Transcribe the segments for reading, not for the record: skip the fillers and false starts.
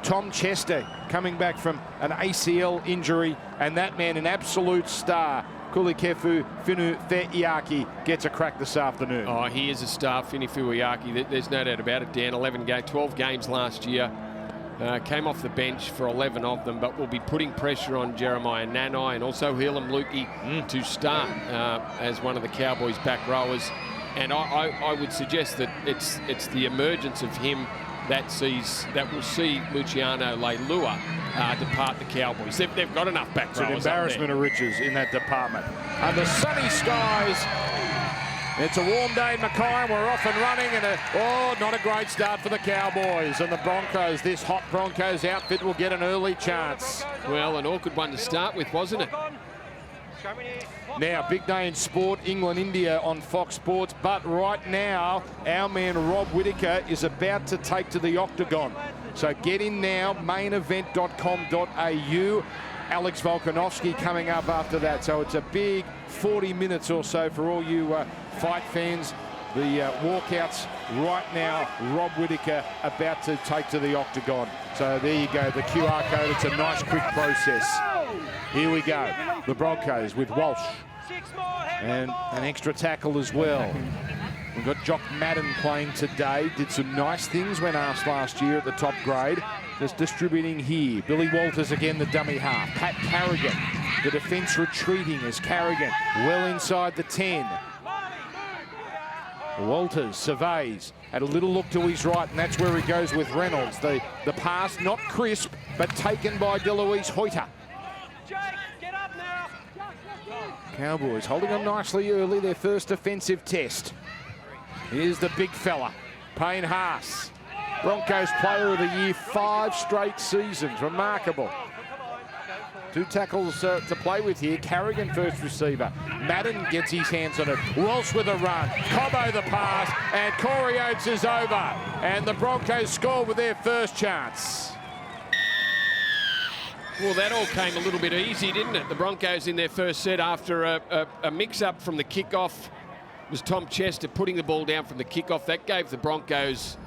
Tom Chester coming back from an ACL injury, and that man an absolute star. Kulikefu Finu-Fe'iaki gets a crack this afternoon. Oh, he is a star, Finu-Fe'iaki. There's no doubt about it, Dan. 12 games last year. Came off the bench for 11 of them, but will be putting pressure on Jeremiah Nanai and also Helam Luki to start as one of the Cowboys' back rowers. And I would suggest that it's the emergence of him that will see Luciano Leilua depart the Cowboys. They've got enough back rowers. It's an embarrassment of riches in that department. Under sunny skies, it's a warm day in Mackay, and we're off and running. And not a great start for the Cowboys and the Broncos. This hot Broncos outfit will get an early chance. Well, an awkward one to start with, wasn't it? Now, big day in sport, England-India on Fox Sports. But right now, our man Rob Whittaker is about to take to the octagon. So get in now, mainevent.com.au. Alex Volkanovski coming up after that. So it's a big 40 minutes or so for all you fight fans. The walkouts right now, Rob Whittaker about to take to the octagon. So there you go, the QR code. It's a nice quick process. Here we go, the Broncos with Walsh and an extra tackle as well. We've got Jock Madden playing today. Did some nice things when asked last year at the top grade. Just distributing here. Billy Walters again, the dummy half. Pat Carrigan, the defence retreating as Carrigan well inside the 10. Walters surveys, had a little look to his right, and that's where he goes with Reynolds. The pass not crisp, but taken by DeLuise Hoyter. Cowboys holding on nicely early, their first offensive test. Here's the big fella, Payne Haas. Broncos Player of the Year 5 straight seasons, remarkable. 2 tackles to play with here. Carrigan first receiver. Madden gets his hands on it. Walsh with a run. Cobbo the pass, and Corey Oates is over. And the Broncos score with their first chance. Well, that all came a little bit easy, didn't it? The Broncos in their first set after a mix-up from the kickoff. It was Tom Chester putting the ball down from the kickoff. That gave the Broncos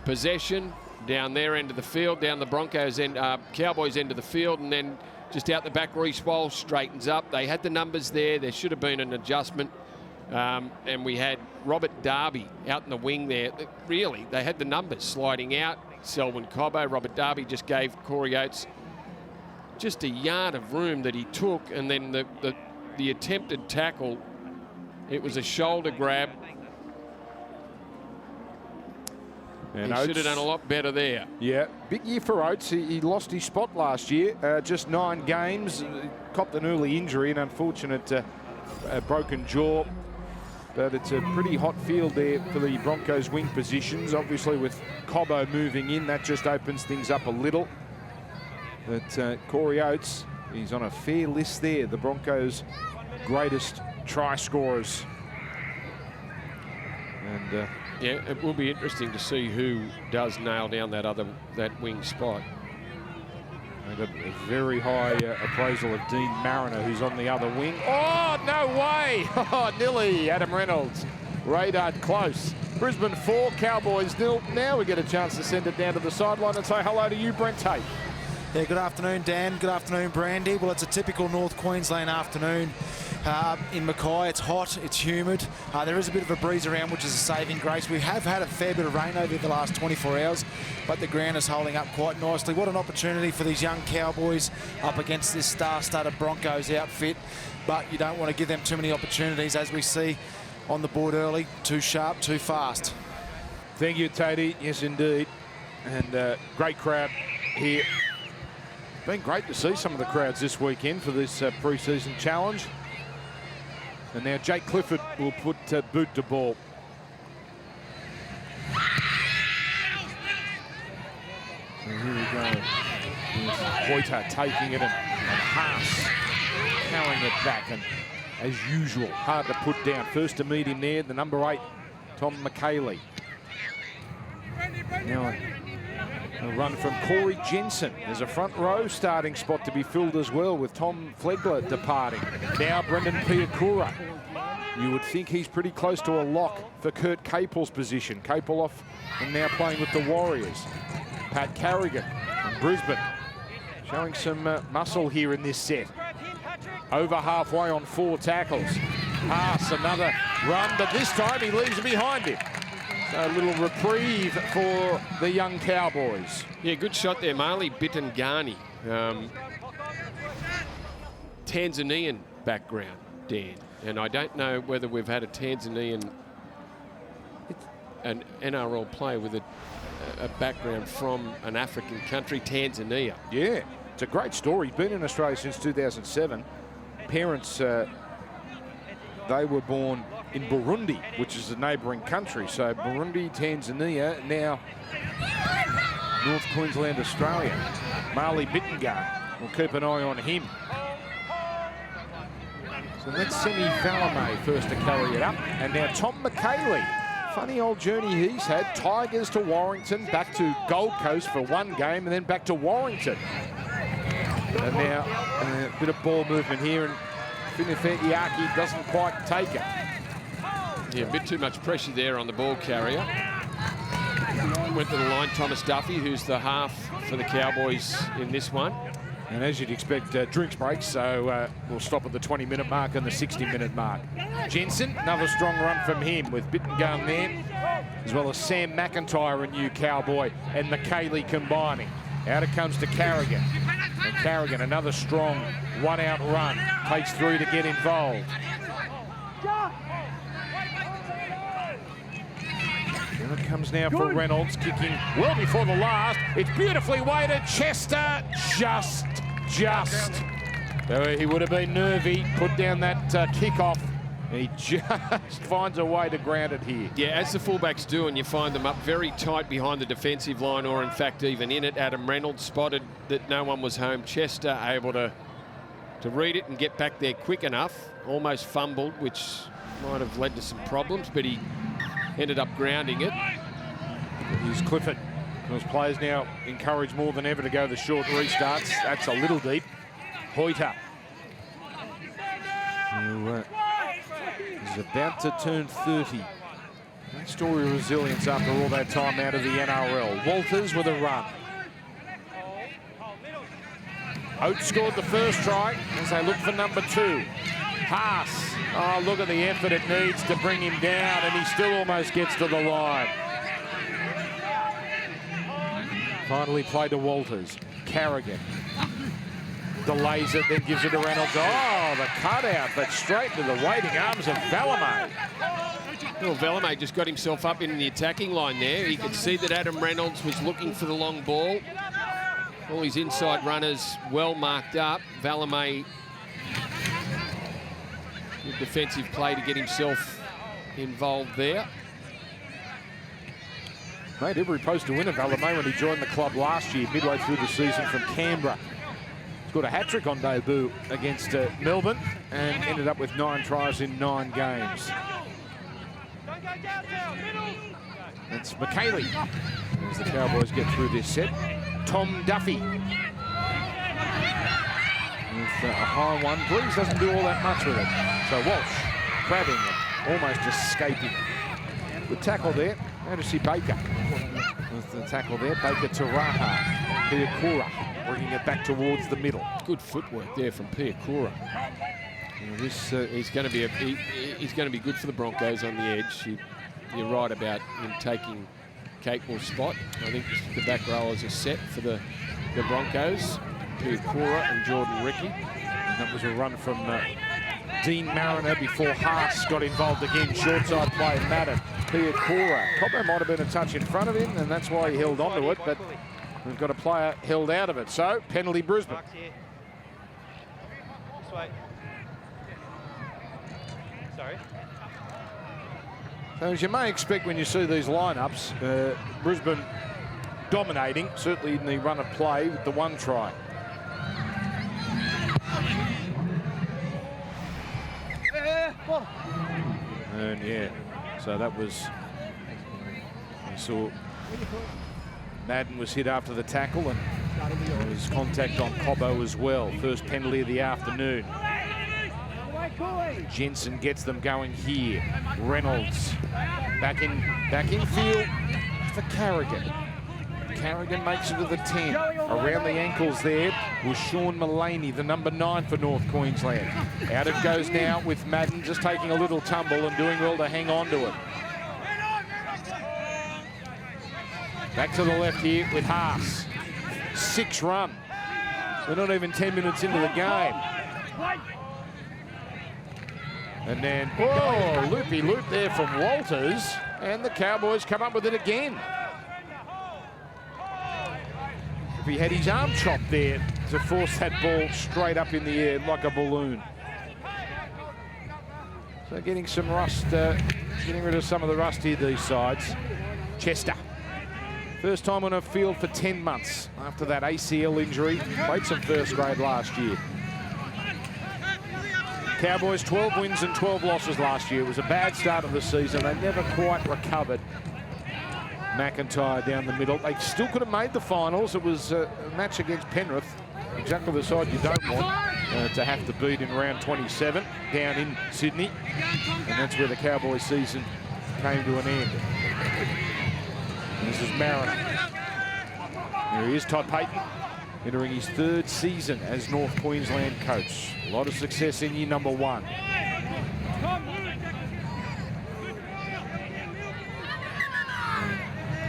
possession down their end of the field, down the Broncos end, Cowboys end of the field, and then just out the back, Reece Walsh straightens up. They had the numbers there. There should have been an adjustment. And we had Robert Darby out in the wing there. Really, they had the numbers sliding out. Selwyn Cobbo, Robert Darby just gave Corey Oates just a yard of room that he took, and then the attempted tackle, it was a shoulder grab. And he should have done a lot better there. Yeah, big year for Oates. He lost his spot last year. Just 9 games. Copped an early injury, an unfortunate broken jaw. But it's a pretty hot field there for the Broncos wing positions. Obviously with Cobbo moving in, that just opens things up a little. But Corey Oates, he's on a fair list there. The Broncos' greatest try scorers. And yeah, it will be interesting to see who does nail down that wing spot. They've got a very high appraisal of Dean Mariner, who's on the other wing. Oh, no way! Oh, Nilly, Adam Reynolds. Radar close. Brisbane 4, Cowboys 0. Now we get a chance to send it down to the sideline and say hello to you, Brent Tate. Yeah, good afternoon, Dan. Good afternoon, Brandy. Well, it's a typical North Queensland afternoon in Mackay. It's hot, it's humid. There is a bit of a breeze around, which is a saving grace. We have had a fair bit of rain over the last 24 hours, but the ground is holding up quite nicely. What an opportunity for these young Cowboys up against this star-studded Broncos outfit, but you don't want to give them too many opportunities, as we see on the board early. Too sharp, too fast. Thank you, Tatey. Yes, indeed. And great crowd here. Been great to see some of the crowds this weekend for this pre-season challenge. And now Jake Clifford will put boot to ball. And here we go. Hoyter taking it and Haas carrying it back. And as usual, hard to put down. First to meet him there, the number 8, Tom McKaylee. Now a run from Corey Jensen. There's a front row starting spot to be filled as well, with Tom Flegler departing. Now Brendan Piakura. You would think he's pretty close to a lock for Kurt Capel's position. Capel off and now playing with the Warriors. Pat Carrigan. And Brisbane showing some muscle here in this set. Over halfway on 4 tackles. Pass, another run, but this time he leaves it behind him. So a little reprieve for the young Cowboys. Yeah, good shot there, Marley Bitangani. Tanzanian background, Dan. And I don't know whether we've had a Tanzanian, an NRL player with a background from an African country, Tanzania. Yeah, it's a great story. He's been in Australia since 2007. Parents, they were born in Burundi, which is a neighbouring country. So Burundi, Tanzania, now North Queensland, Australia. Marley Bittengar, we'll keep an eye on him. So that's Semi Valame first to carry it up. And now Tom McKaylee. Funny old journey he's had. Tigers to Warrington, back to Gold Coast for one game, and then back to Warrington. And now a bit of ball movement here, and Finifetiaki doesn't quite take it. Yeah, a bit too much pressure there on the ball carrier. Went to the line, Thomas Duffy, who's the half for the Cowboys in this one. And as you'd expect, drinks breaks, so we'll stop at the 20-minute mark and the 60-minute mark. Jensen, another strong run from him with Bittengun there, as well as Sam McIntyre, a new Cowboy, and McKaylee combining. Out it comes to Carrigan. And Carrigan, another strong one-out run, takes 3 to get involved. And it comes now for Reynolds, kicking well before the last. It's beautifully weighted. Chester just. He would have been nervy, put down that kickoff. He just finds a way to ground it here. Yeah, as the fullbacks do, and you find them up very tight behind the defensive line, or in fact even in it. Adam Reynolds spotted that no one was home. Chester able to read it and get back there quick enough. Almost fumbled, which might have led to some problems, but he ended up grounding it. Here's Clifford. Those players now encouraged more than ever to go the short restarts. That's a little deep. Hoyter, who is about to turn 30. That story of resilience after all that time out of the NRL. Walters with a run. Oates scored the first try as they look for number 2. Haas. Oh, look at the effort it needs to bring him down, and he still almost gets to the line. Finally played to Walters. Carrigan delays it, then gives it to Reynolds. Oh, the cutout, but straight to the waiting arms of Valame. Well, Valame just got himself up in the attacking line there. He could see that Adam Reynolds was looking for the long ball. All his inside runners well marked up. Valame, good defensive play to get himself involved there. Made every post to win of Valame when he joined the club last year, midway through the season from Canberra. He's got a hat-trick on debut against Melbourne and ended up with 9 tries in 9 games. That's McKaylee as the Cowboys get through this set. Tom Duffy with a high one. Breeze doesn't do all that much with it. So Walsh grabbing and almost escaping. Good tackle there. Now to see Baker with the tackle there. Baker to Raha. Piakura bringing it back towards the middle. Good footwork there from Piakura. He's going to be good for the Broncos on the edge. You're right about him taking Capemore's spot. I think the back rowers are set for the Broncos. Piakura and Jordan Ricky. And that was a run from Dean Mariner before Haas got involved again. Short side play, Madden. Piakura. Copper might have been a touch in front of him, and that's why he held on to it, but we've got a player held out of it. So, penalty Brisbane. This way. Sorry. So as you may expect when you see these lineups, Brisbane dominating, certainly in the run of play with the 1 try. And yeah, so that was, you saw Madden was hit after the tackle, and there was contact on Cobbo as well. First penalty of the afternoon. Jensen gets them going here. Reynolds back in field for Carrigan. Carrigan makes it to the 10. Around the ankles there was Sean Mullaney, the number 9 for North Queensland. Out it goes now with Madden just taking a little tumble and doing well to hang on to it. Back to the left here with Haas. 6 run. We're not even 10 minutes into the game. And then, whoa, loopy-loop there from Walters. And the Cowboys come up with it again. If he had his arm chopped there to force that ball straight up in the air like a balloon. So getting some rust, getting rid of some of the rust here, these sides. Chester. First time on a field for 10 months after that ACL injury. Played some first grade last year. Cowboys 12 wins and 12 losses last year. It was a bad start of the season. They never quite recovered. McIntyre down the middle. They still could have made the finals. It was a match against Penrith. Exactly the side you don't want to have to beat in round 27 down in Sydney. And that's where the Cowboys season came to an end. And this is Mariner. Here he is, Todd Payton, entering his 3rd season as North Queensland coach. A lot of success in year number 1.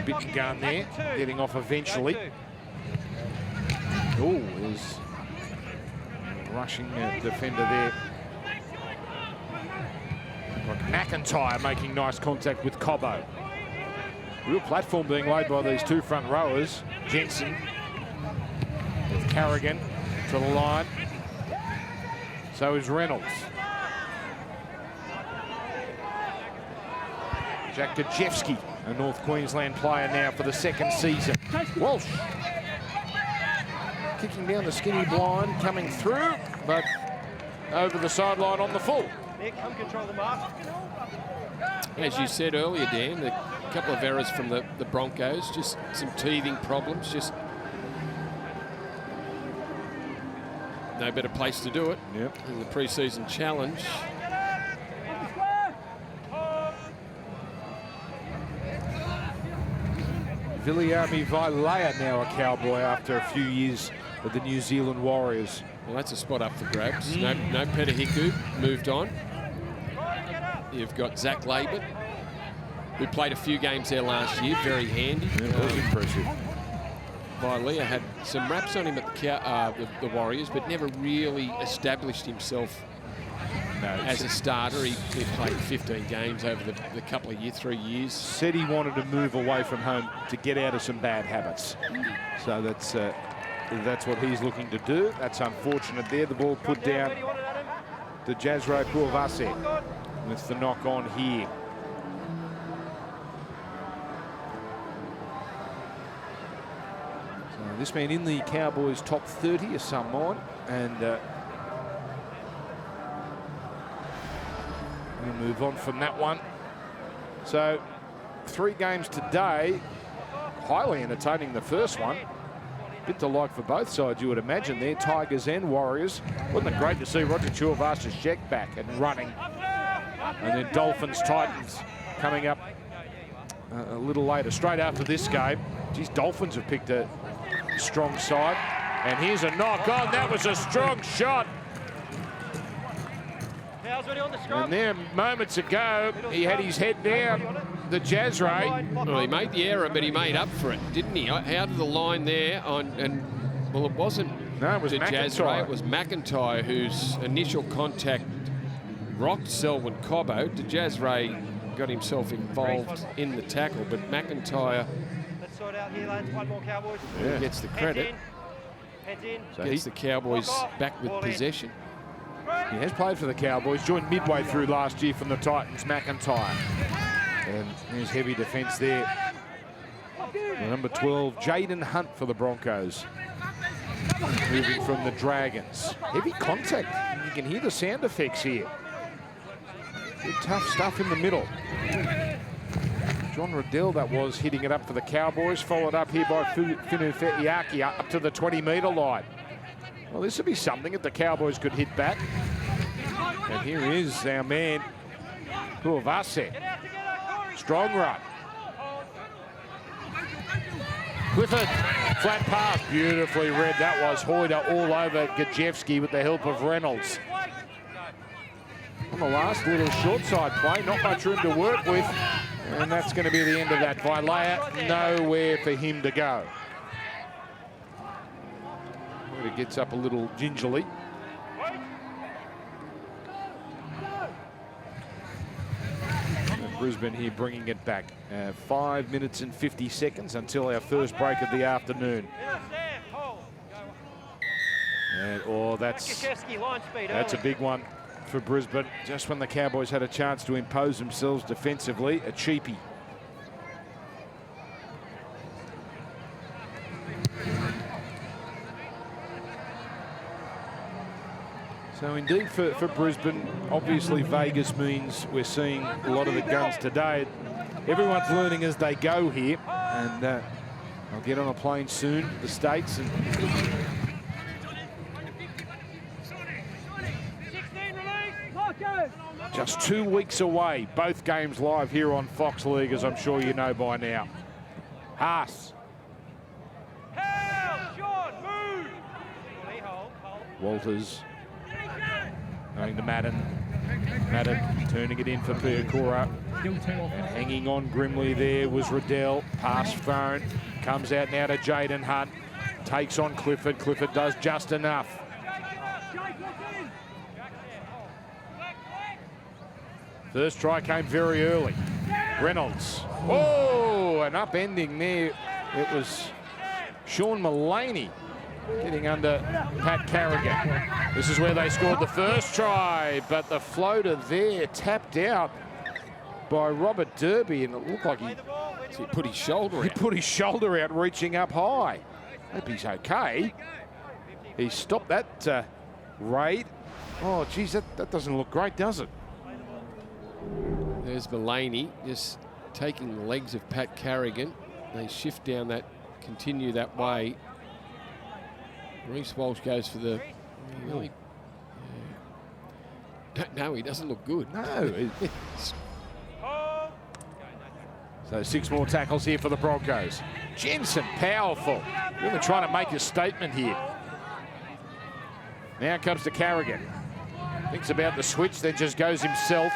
Bit gun there, getting off eventually. Oh, there's a rushing defender there. Like McIntyre making nice contact with Cobbo. Real platform being laid by these 2 front rowers. Jensen with Carrigan to the line. So is Reynolds. Jack Gajewski, a North Queensland player now for the 2nd season. Walsh kicking down the skinny blind, coming through, but over the sideline on the full. Come control the mark. As you said earlier, Dan, a couple of errors from the Broncos, just some teething problems, just no better place to do it. Yep. In the pre-season challenge. Viliami Vailea now a Cowboy after a few years with the New Zealand Warriors. Well, that's a spot up for grabs. No Petahiku moved on. You've got Zach Laban, who played a few games there last year, very handy. Yeah, that was impressive. Vailea had some raps on him at the Warriors, but never really established himself as a starter. He played 15 games over the couple of 3 years. Said he wanted to move away from home to get out of some bad habits. So that's what he's looking to do. That's unfortunate there. The ball put down to Jazro Puavase with the knock on here. So this man in the Cowboys top 30 is someone, and we'll move on from that one. So 3 games today, highly entertaining the first one. Bit to like for both sides, you would imagine there, Tigers and Warriors. Wasn't it great to see Roger Tuivasa-Sheck back and running? And then Dolphins, Titans coming up a little later, straight after this game. Geez, Dolphins have picked a strong side. And here's a knock on. That was a strong shot. And there, moments ago, he had his head down, the Jazray. Well, he made the error, but he made up for it, didn't he? Out of the line there, well, it wasn't it was Jazray, it was McIntyre whose initial contact rocked Selwyn Cobbo. Jazray got himself involved in the tackle, but McIntyre Sort out here, lads. One more Cowboys. gets the credit. Heads in. So Gets the Cowboys back with possession. He has played for the Cowboys, joined midway through last year from the Titans, McIntyre. And there's heavy defence there. The number 12, Jaden Hunt for the Broncos. Moving from the Dragons. Heavy contact. You can hear the sound effects here. Good tough stuff in the middle. John Riddell, that was, hitting it up for the Cowboys. Followed up here by Finu Fetiaki up to the 20-metre line. Well, this would be something that the Cowboys could hit back. And here is our man, Puavase. Strong run. Clifford, flat pass, beautifully read. That was Hoyder all over Gajewski with the help of Reynolds. On the last little short side play, not much room to work with. And that's going to be the end of that. Vilea, nowhere for him to go. Hoyder gets up a little gingerly. Brisbane here bringing it back. 5 minutes and 50 seconds until our first break of the afternoon. And, oh, that's a big one for Brisbane. Just when the Cowboys had a chance to impose themselves defensively, a cheapie. So indeed for Brisbane, obviously Vegas means we're seeing a lot of the guns today. Everyone's learning as they go here, and I'll get on a plane soon to the States. And just 2 weeks away, both games live here on Fox League, as I'm sure you know by now. Haas. Walters. Going to Madden. Madden turning it in for Piakura. And hanging on grimly there was Riddell. Pass thrown. Comes out now to Jaden Hunt. Takes on Clifford. Clifford does just enough. First try came very early. Reynolds. Oh, an upending there. It was Sean Mullaney getting under Pat Carrigan. This is where they scored the first try, but the floater there tapped out by Robert Derby, and it looked like he put his shoulder out. He put his shoulder out, reaching up high. Hope he's okay. He stopped that raid. Oh, geez, that doesn't look great, does it? There's Mullaney just taking the legs of Pat Carrigan. They shift down that, continue that way. Reece Walsh goes for the... Really, no, he doesn't look good. No. So 6 more tackles here for the Broncos. Jensen, powerful. Really trying to make a statement here. Now comes to Carrigan. Thinks about the switch, then just goes himself.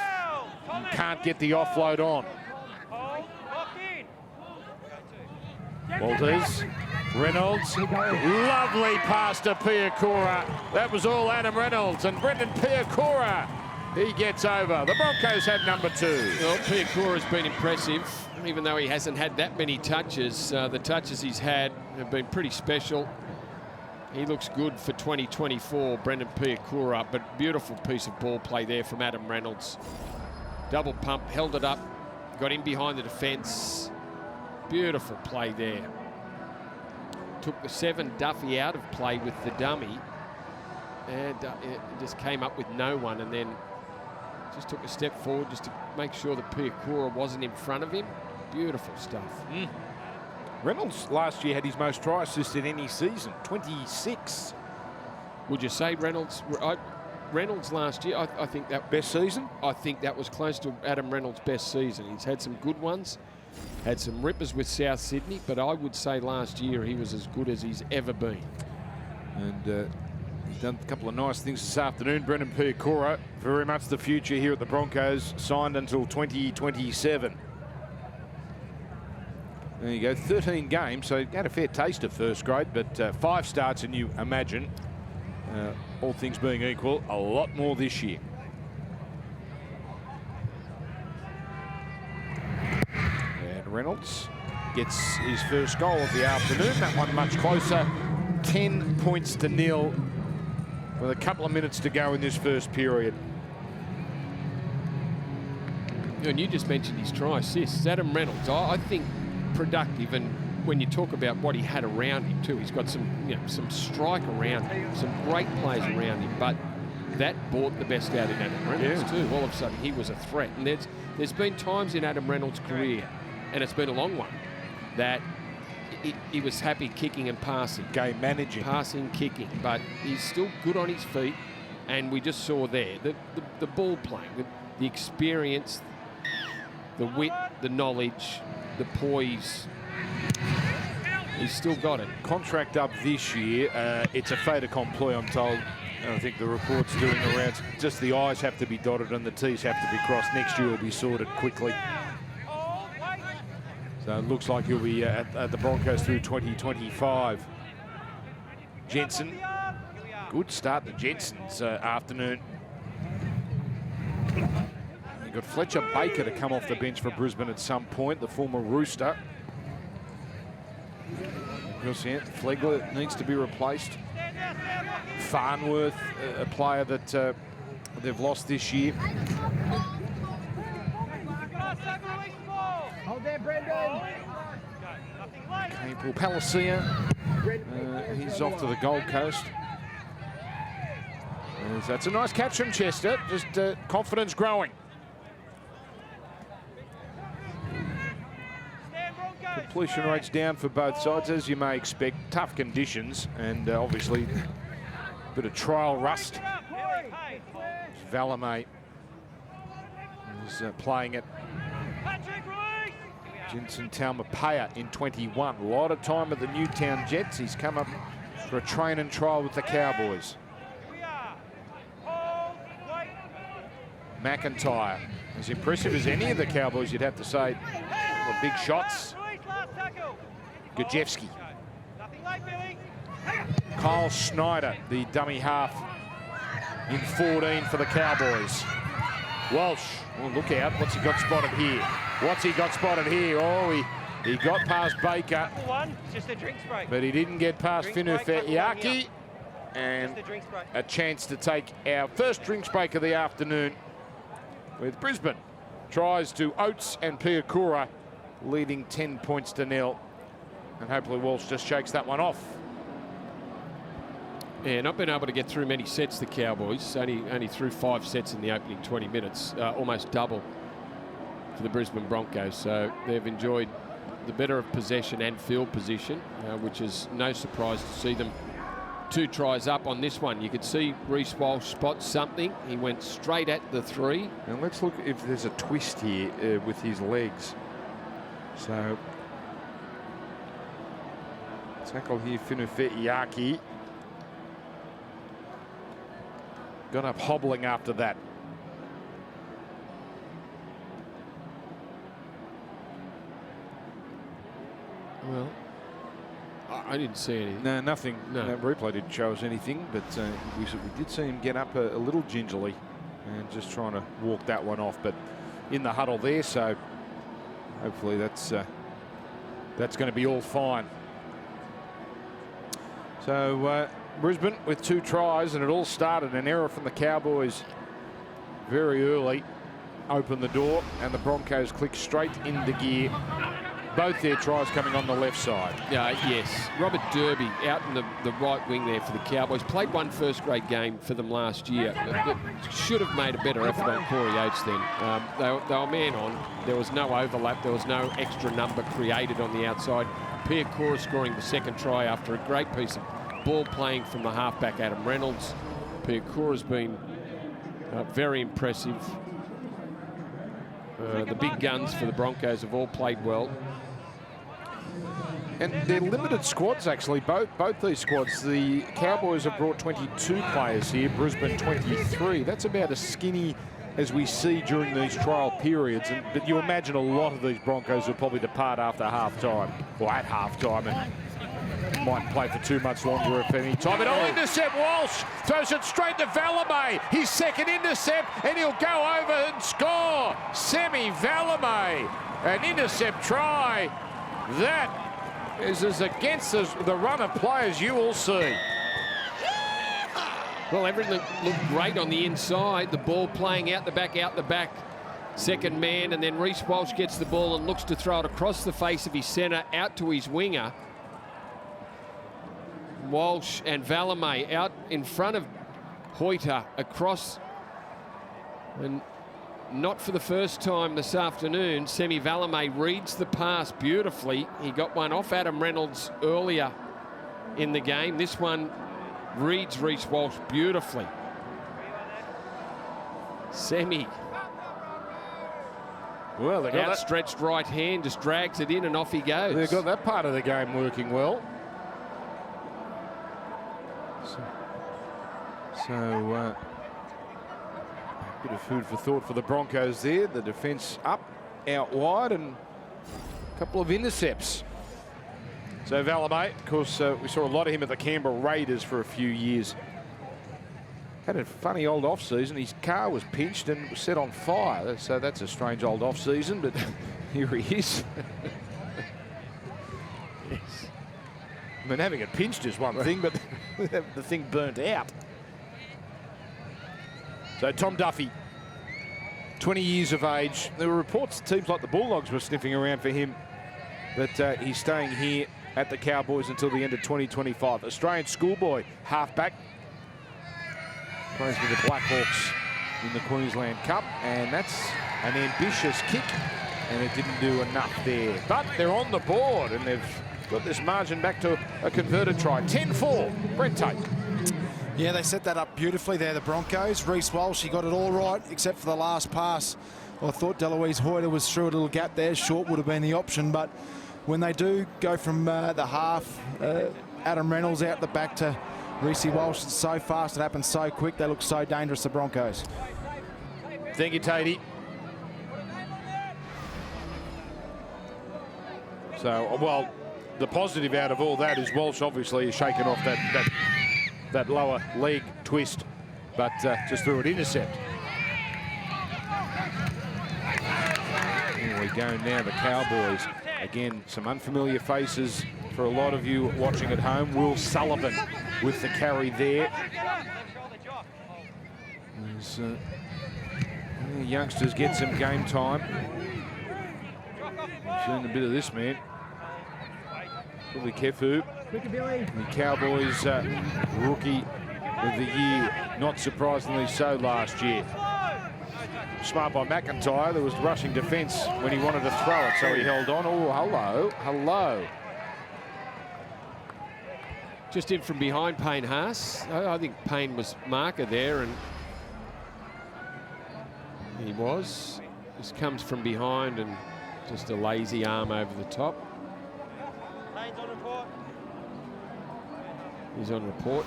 And can't get the offload on. Walters. Reynolds, lovely pass to Piakura. That was all Adam Reynolds, and Brendan Piakura, he gets over. The Broncos have number 2. Well, Piakura's been impressive, even though he hasn't had that many touches. The touches he's had have been pretty special. He looks good for 2024, Brendan Piakura, but beautiful piece of ball play there from Adam Reynolds. Double pump, held it up, got in behind the defence. Beautiful play there. Took the 7 Duffy out of play with the dummy, and it just came up with no one, and then just took a step forward just to make sure that Piakura wasn't in front of him. Beautiful stuff. Reynolds last year had his most try assists in any season, 26. Would you say Reynolds? Reynolds last year, I think that best season. I think that was close to Adam Reynolds' best season. He's had some good ones. Had some rippers with South Sydney, but I would say last year he was as good as he's ever been. And he's done a couple of nice things this afternoon. Brendan Piakura, very much the future here at the Broncos, signed until 2027. There you go, 13 games, so he had a fair taste of first grade, but 5 starts, and you imagine, all things being equal, a lot more this year. Reynolds gets his first goal of the afternoon. That one much closer. 10 points to 0 with a couple of minutes to go in this first period. And you just mentioned his try assists. Adam Reynolds, I think productive, and when you talk about what he had around him too, he's got some, some strike around him, some great players around him, but that brought the best out in Adam Reynolds too. All of a sudden he was a threat, and there's been times in Adam Reynolds' career, and it's been a long one, that he was happy kicking and passing. Game managing. Passing, kicking, but he's still good on his feet, and we just saw there the ball playing, the experience, the wit, the knowledge, the poise. He's still got it. Contract up this year. It's a fait accompli, I'm told. I think the report's doing the rounds. Just the I's have to be dotted and the T's have to be crossed. Next year will be sorted quickly. So it looks like he'll be at the Broncos through 2025. Jensen. Good start to Jensen's afternoon. You've got Fletcher Baker to come off the bench for Brisbane at some point, the former Rooster. Flegler needs to be replaced. Farnworth, a player that they've lost this year. Hold there, Brendan. Paul Palacia, he's off to the Gold Coast. That's a nice catch from Chester, just confidence growing. Completion rates down for both sides, as you may expect. Tough conditions and obviously a bit of trial rust. Valamay is playing it. Jensen Taumapea in 21. A lot of time at the Newtown Jets. He's come up for a train and trial with the Cowboys. McIntyre, as impressive as any of the Cowboys, you'd have to say. Well, big shots. Gajewski. Kyle Snyder, the dummy half in 14 for the Cowboys. Walsh, well, look out. What's he got spotted here? What's he got spotted here? Oh, he got past Baker. Just a drinks break. But he didn't get past Finu-Fetiaki. And a chance to take our first drinks break of the afternoon with Brisbane. Tries to Oates and Piakura, leading 10 points to 0. And hopefully Walsh just shakes that one off. Yeah, not been able to get through many sets, the Cowboys. Only through 5 sets in the opening 20 minutes, almost double for the Brisbane Broncos. So they've enjoyed the better of possession and field position, which is no surprise to see them 2 tries up on this one. You could see Reece Walsh spot something. He went straight at the 3. And let's look if there's a twist here with his legs. So tackle here, Finu-Fetiaki. Got up hobbling after that. Well, I didn't see anything. No, nothing. No. That replay didn't show us anything, but we did see him get up a little gingerly and just trying to walk that one off. But in the huddle there, so hopefully that's going to be all fine. So Brisbane with 2 tries, and it all started an error from the Cowboys very early. Opened the door, and the Broncos click straight into gear. Both their tries coming on the left side. Yes. Robert Derby out in the right wing there for the Cowboys. Played one first-grade game for them last year. Should have made a better effort on Corey Oates then. They were man on. There was no overlap. There was no extra number created on the outside. Piakura scoring the second try after a great piece of ball playing from the halfback Adam Reynolds. Piakura's been very impressive. The big guns for the Broncos have all played well. And they're limited squads, actually, both these squads. The Cowboys have brought 22 players here, Brisbane 23. That's about as skinny as we see during these trial periods. But you imagine a lot of these Broncos will probably depart after half-time, or at half-time, and might play for too much longer if any time. And intercept Walsh, throws it straight to Valamay. His second intercept, and he'll go over and score. Semi Valamay, an intercept try. That is as against the run of players you will see. Well, everything looked great on the inside. The ball playing out the back. Second man, and then Reece Walsh gets the ball and looks to throw it across the face of his centre, out to his winger. Walsh and Valamay out in front of Hoyter across, and not for the first time this afternoon, Semi Valamay reads the pass beautifully. He got one off Adam Reynolds earlier in the game. This one reads Reece Walsh beautifully. Well, they got that, outstretched right hand, just drags it in and off he goes. they've got that part of the game working well. So a bit of food for thought for the Broncos there. The defence up, out wide, and a couple of intercepts. So Valamay, of course, we saw a lot of him at the Canberra Raiders for a few years. Had a funny old off-season. His car was pinched and was set on fire. So that's a strange old off-season, but here he is. Yes. I mean, having it pinched is one thing, but the thing burnt out. So Tom Duffy, 20 years of age. There were reports teams like the Bulldogs were sniffing around for him, but he's staying here at the Cowboys until the end of 2025. Australian schoolboy halfback. Plays with the Blackhawks in the Queensland Cup, and that's an ambitious kick, and it didn't do enough there. But they're on the board, and they've got this margin back to a converted try. 10-4, Brent Tate. Yeah, they set that up beautifully there, the Broncos. Reece Walsh, he got it all right, except for the last pass. Well, I thought Deloise Hoyter was through a little gap there. Short would have been the option, but when they do go from the half, Adam Reynolds out the back to Reece Walsh, it's so fast, it happens so quick, they look so dangerous, the Broncos. Thank you, Tatey. So, well, the positive out of all that is Walsh obviously has shaken off that lower leg twist, but just threw an intercept. Here we go now, the Cowboys. Again, some unfamiliar faces for a lot of you watching at home. Will Sullivan with the carry there. As youngsters get some game time. Seen a bit of this man. Billy Kefu, the Cowboys rookie of the year, not surprisingly so last year. Smart by McIntyre. There was rushing defence when he wanted to throw it, so he held on. Oh, hello. Just in from behind Payne Haas. I think Payne was marker there, and he was. Just comes from behind and just a lazy arm over the top. He's on report.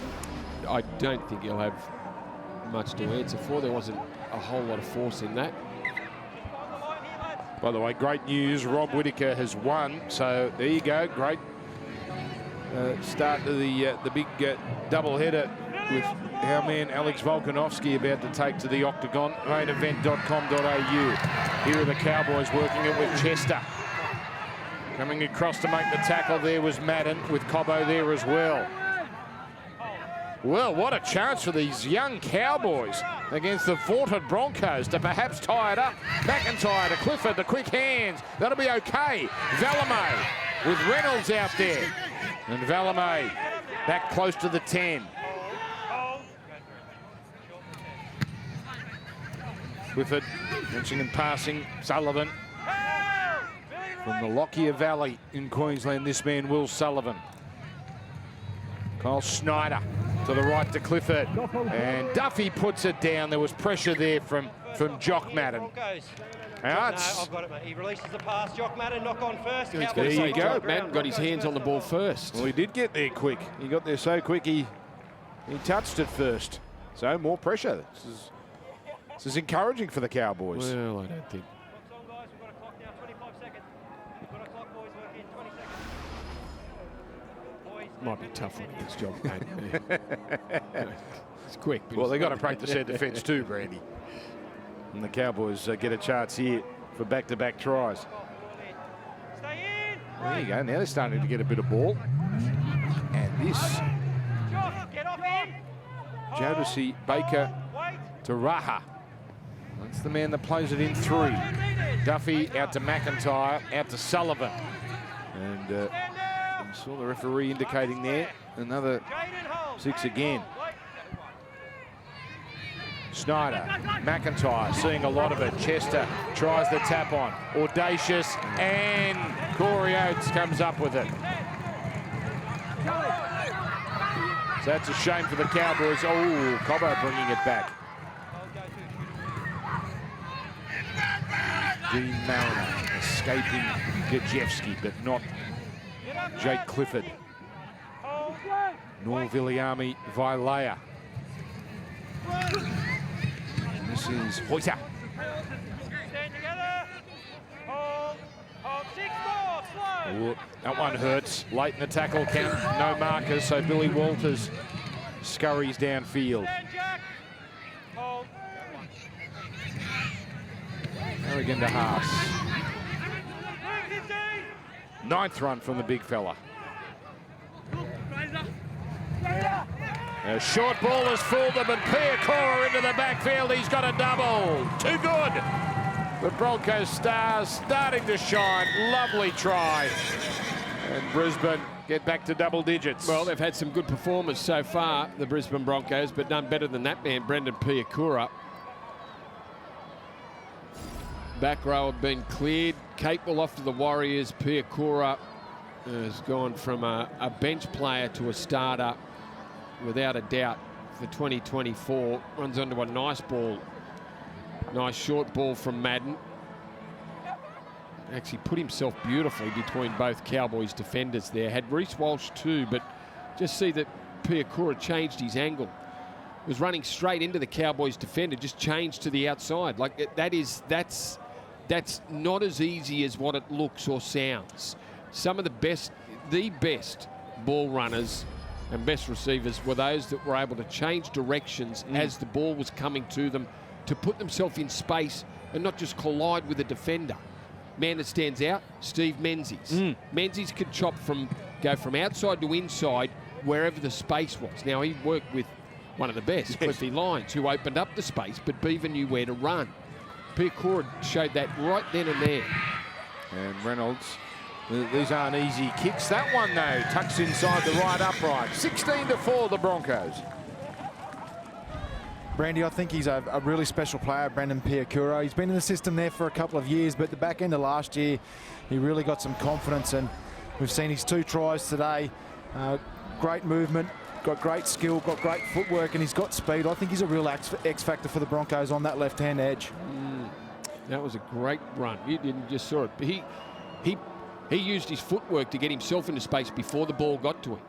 I don't think he'll have much to answer for. There wasn't a whole lot of force in that. By the way, great news. Rob Whittaker has won. So there you go. Great start to the big double-header with our man Alex Volkanovski about to take to the Octagon. Mainevent.com.au. Here are the Cowboys working it with Chester. Coming across to make the tackle there was Madden, with Cobbo there as well. Well, what a chance for these young Cowboys against the vaunted Broncos to perhaps tie it up. McIntyre to Clifford, the quick hands. That'll be okay. Valamay with Reynolds out there. And Valamay back close to the 10. Clifford wrenching and passing. Sullivan from the Lockyer Valley in Queensland. This man, Will Sullivan. Kyle Snyder to the right to Clifford, and Duffy puts it down. There was pressure there from Jock Madden. I've got it, mate. He releases the pass. Jock Madden, knock on first. There you go. Jock Madden got his hands on the ball first. Well, he did get there quick. He got there so quick he touched it first. So more pressure. This is encouraging for the Cowboys. Well, I don't think. Might be tough on this job, mate. It's quick. Well, they've got to practice their defence too, Brandy. And the Cowboys get a chance here for back-to-back tries. There you go. Now they're starting to get a bit of ball. And this, Jodeci Baker to Raha. That's the man that plays it in 3. Duffy out to McIntyre, out to Sullivan. And you saw the referee indicating there. Another 6 again. Snyder, McIntyre, seeing a lot of it. Chester tries the tap on. Audacious, and Corey Oates comes up with it. So that's a shame for the Cowboys. Oh, Cobbo bringing it back. Dean Mariner escaping Gajewski, but not Jake Clifford, nor Viliami Vailea. And this is Hoyter. Stand together. Hold 6 more, slow. Ooh, that one hurts. Late in the tackle count, no markers, so Billy Walters scurries downfield. Stand, Jack. Hold. Harrigan to Haas. 9th run from the big fella. A short ball has fooled them, and Piakura into the backfield. He's got a double. Too good. The Broncos stars starting to shine. Lovely try. And Brisbane get back to double digits. Well, they've had some good performers so far, the Brisbane Broncos, but none better than that man, Brendan Piakura. Back row have been cleared. Capewell off to the Warriors. Piakura has gone from a bench player to a starter without a doubt for 2024. Runs onto a nice ball. Nice short ball from Madden. Actually put himself beautifully between both Cowboys defenders there. Had Reece Walsh too, but just see that Piakura changed his angle. Was running straight into the Cowboys defender, just changed to the outside. Like that's not as easy as what it looks or sounds. Some of the best ball runners and best receivers were those that were able to change directions as the ball was coming to them, to put themselves in space and not just collide with a defender. Man that stands out, Steve Menzies. Menzies could go from outside to inside wherever the space was. Now, he worked with one of the best, Cliffy Lyons, who opened up the space, but Beaver knew where to run. Piakura showed that right then and there. And Reynolds, these aren't easy kicks. That one, though, tucks inside the right upright. 16-4, the Broncos. Brandy, I think he's a really special player, Brendan Piakura. He's been in the system there for a couple of years, but the back end of last year, he really got some confidence, and we've seen his 2 tries today. Great movement, got great skill, got great footwork, and he's got speed. I think he's a real X factor for the Broncos on that left-hand edge. That was a great run. You didn't just saw it. He used his footwork to get himself into space before the ball got to him.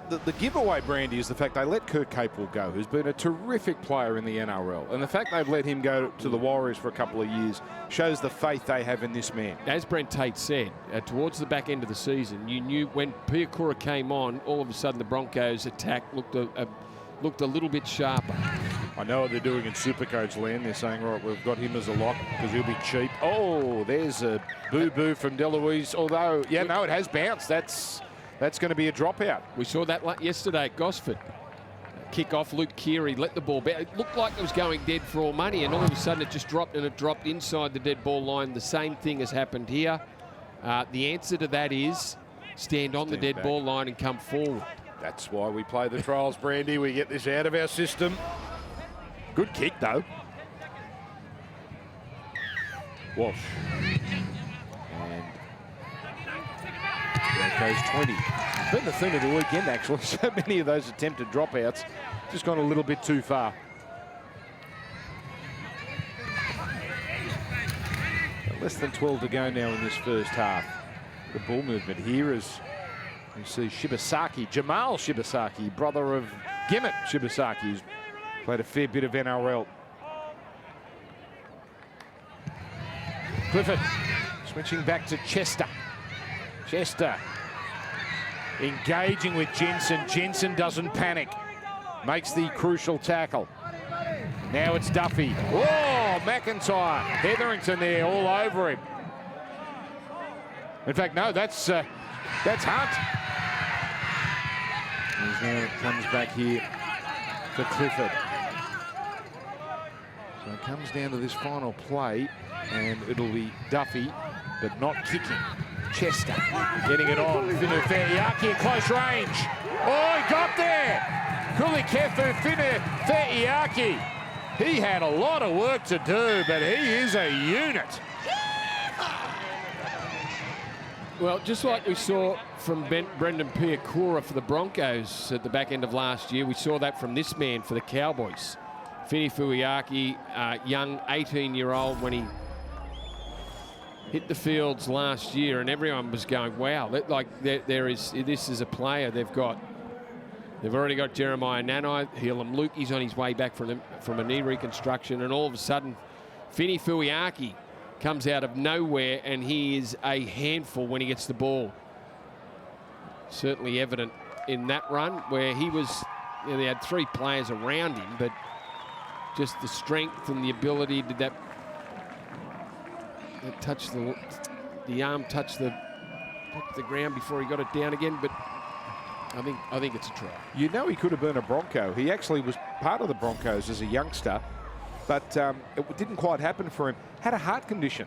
The giveaway, Brandy, is the fact they let Kurt Capewell go, who's been a terrific player in the NRL. And the fact they've let him go to the Warriors for a couple of years shows the faith they have in this man. As Brent Tate said, towards the back end of the season, you knew when Piakura came on, all of a sudden the Broncos' attack looked a little bit sharper. I know what they're doing in Supercoach land. They're saying, right, we've got him as a lock because he'll be cheap. Oh, there's a boo-boo from DeLuise. Although, yeah, no, it has bounced. That's going to be a dropout. We saw that yesterday at Gosford. Kick off, Luke Keary let the ball bounce. It looked like it was going dead for all money, and all of a sudden it just dropped, and it dropped inside the dead ball line. The same thing has happened here. The answer to that is stand on the dead back. Ball line and come forward. That's why we play the trials, Brandy. We get this out of our system. Good kick, though. Walsh. And Broncos 20. It's been the theme of the weekend, actually. So many of those attempted dropouts just gone a little bit too far. Less than 12 to go now in this first half. The ball movement here is, you see Shibasaki, Jamal Shibasaki, brother of Gimmett Shibasaki, who's played a fair bit of NRL. Clifford switching back to Chester. Chester engaging with Jensen. Jensen doesn't panic. Makes the crucial tackle. Now it's Duffy. Oh, McIntyre. Hetherington there all over him. In fact, no, that's Hunt. Now it comes back here for Clifford. So it comes down to this final play, and it'll be Duffy, but not kicking. Chester getting it on. Finu Fetiaki at close range. Oh, he got there. Kulikefu Finu Fetiaki. He had a lot of work to do, but he is a unit. Well, just like we saw from Brendan Piakura for the Broncos at the back end of last year, we saw that from this man for the Cowboys. Fini Fuiaki, young 18-year-old, when he hit the fields last year, and everyone was going, wow, this is a player they've got. They've already got Jeremiah Nanai. Helam Lukey's on his way back from a knee reconstruction, and all of a sudden, Fini Fuiaki comes out of nowhere, and he is a handful when he gets the ball. Certainly evident in that run where he was, they had 3 players around him, but just the strength and the ability to that touch the arm touch the ground before he got it down again, but I think it's a try. You know, he could have been a Bronco. He actually was part of the Broncos as a youngster, but it didn't quite happen for him. Had a heart condition.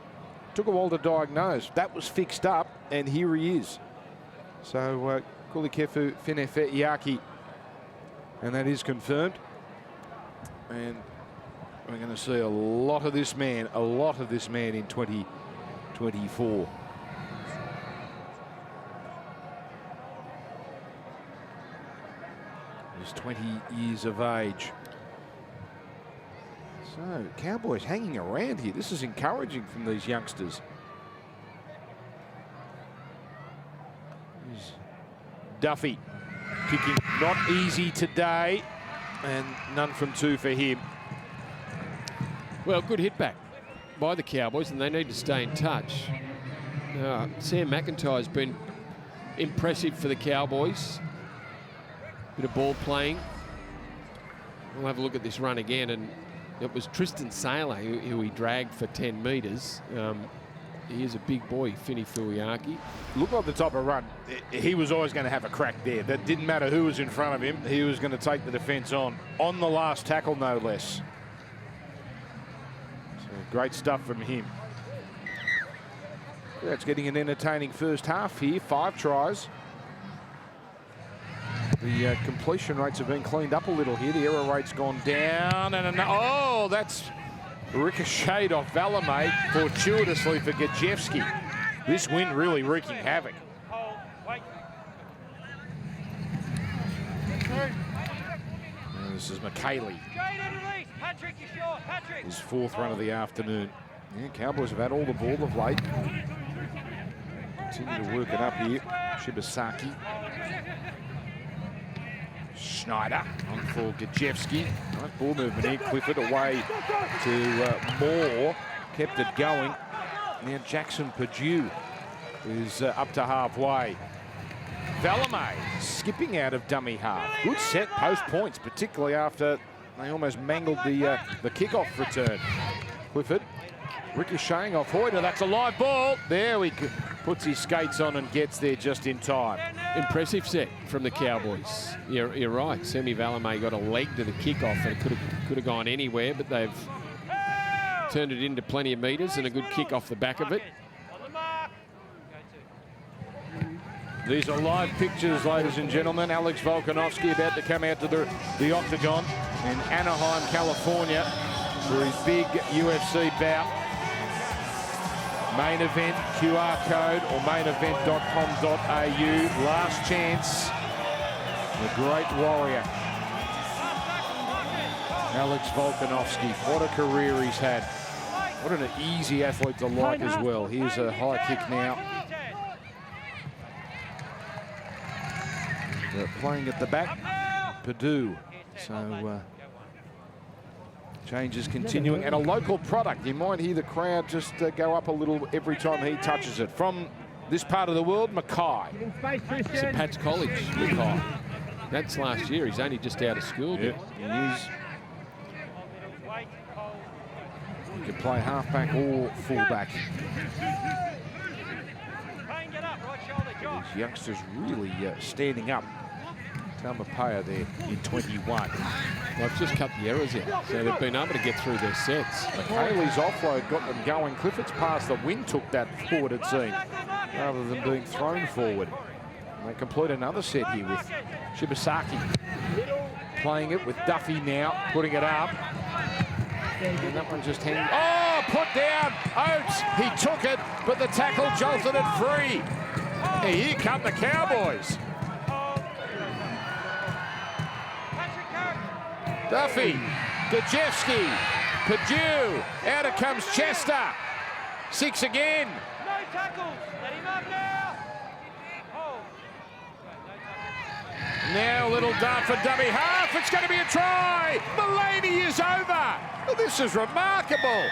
Took a while to diagnose. That was fixed up, and here he is. So, Kulikefu Finefe'iaki, and that is confirmed. And we're going to see a lot of this man in 2024. He's 20 years of age. So, Cowboys hanging around here. This is encouraging from these youngsters. Here's Duffy kicking not easy today, and none from 2 for him. Well, good hit back by the Cowboys, and they need to stay in touch. Sam McIntyre's been impressive for the Cowboys. Bit of ball playing. We'll have a look at this run again, and it was Tristan Saylor who he dragged for 10 metres. He is a big boy, Fini Fuiaki. Look at the top of run. He was always going to have a crack there. That didn't matter who was in front of him. He was going to take the defence on the last tackle, no less. So great stuff from him. That's getting an entertaining first half here. 5 tries. The completion rates have been cleaned up a little here. The error rate's gone down. Oh, that's ricocheted off Valamay fortuitously for Gajewski. This wind really wreaking havoc. And this is McKaylee. His 4th run of the afternoon. Yeah, Cowboys have had all the ball of late. Continue to work it up here. Shibasaki. Schneider on for Gajewski. Nice ball movement here. Clifford away to Moore. Kept it going. Now Jackson Purdue is up to halfway. Valamay skipping out of dummy half. Good set post points, particularly after they almost mangled the kickoff return. Clifford ricocheting off Hoyter. That's a live ball. There we go. Puts his skates on and gets there just in time. Impressive set from the Cowboys. You're right. Semi Valamay got a leg to the kickoff, and it could have gone anywhere, but they've turned it into plenty of metres and a good kick off the back of it. These are live pictures, ladies and gentlemen. Alex Volkanovski about to come out to the octagon in Anaheim, California for his big UFC bout. Main event, QR code or mainevent.com.au. Last chance. The great warrior, Alex Volkanovski. What a career he's had. What an easy athlete to like as well. Here's a high kick now. They're playing at the back. Purdue. So changes continuing, and a local product. You might hear the crowd just go up a little every time he touches it. From this part of the world, Mackay. It's at Pat's College, Mackay. That's last year. He's only just out of school. Yeah, he is. He can play halfback or fullback. These youngsters really standing up. Taumapea there in 21. They've just cut the errors out, so they've been able to get through their sets. McKaylee's offload got them going. Clifford's pass, the wind took that forward, it seemed, rather than being thrown forward. And they complete another set here with Shibasaki playing it with Duffy now, putting it up. And that one just hanging. Oh, put down Oates. He took it, but the tackle jolted it free. And here come the Cowboys. Duffy, Gajewski, Purdue, out it comes Chester. 6 again, tackles. Let him up now. Oh. Now a little dart for dummy half. It's going to be a try. Mullaney is over. Well, this is remarkable.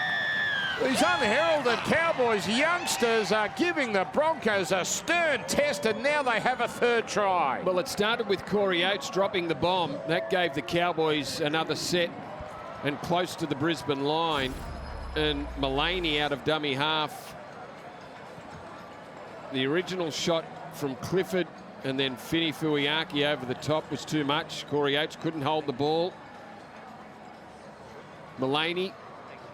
These unheralded Cowboys youngsters are giving the Broncos a stern test, and now they have a third try. Well, it started with Corey Oates dropping the bomb. That gave the Cowboys another set and close to the Brisbane line. And Mullaney out of dummy half. The original shot from Clifford and then Fini Fuiaki over the top was too much. Corey Oates couldn't hold the ball. Mullaney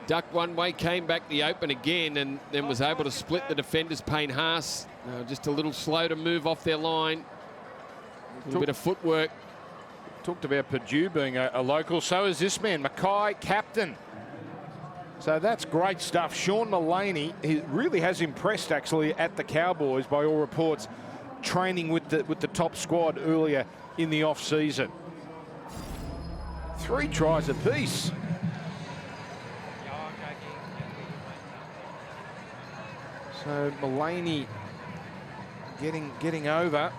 ducked one way, came back the open again, and then was able to split the defenders. Payne Haas just a little slow to move off their line. A little bit of footwork. Talked about Purdue being a local. So is this man, Mackay, captain. So that's great stuff. Sean Mullaney, he really has impressed actually at the Cowboys by all reports, training with the top squad earlier in the off season. 3 tries apiece. So Mullaney getting over,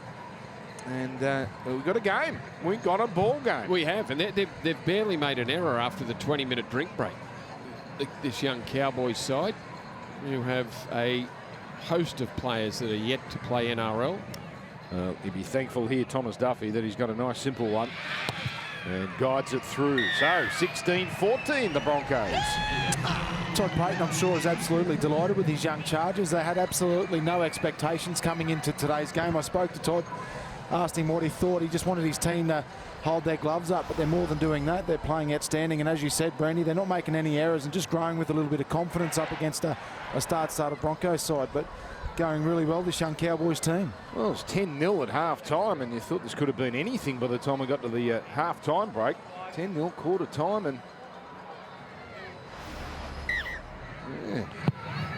and we've got a game. We've got a ball game. We have, and they've barely made an error after the 20-minute drink break. This young Cowboys side, you have a host of players that are yet to play NRL. He'd be thankful here, Thomas Duffy, that he's got a nice simple one and guides it through. So 16-14 the Broncos. Todd Payten, I'm sure, is absolutely delighted with his young Chargers. They had absolutely no expectations coming into today's game. I spoke to Todd, asked him what he thought. He just wanted his team to hold their gloves up, but they're more than doing that. They're playing outstanding, and as you said, Brandy, they're not making any errors and just growing with a little bit of confidence up against a start-starter Broncos side. But going really well, this young Cowboys team. Well, it was 10-0 at half-time, and you thought this could have been anything by the time we got to the half-time break. 10-0 quarter-time, and yeah,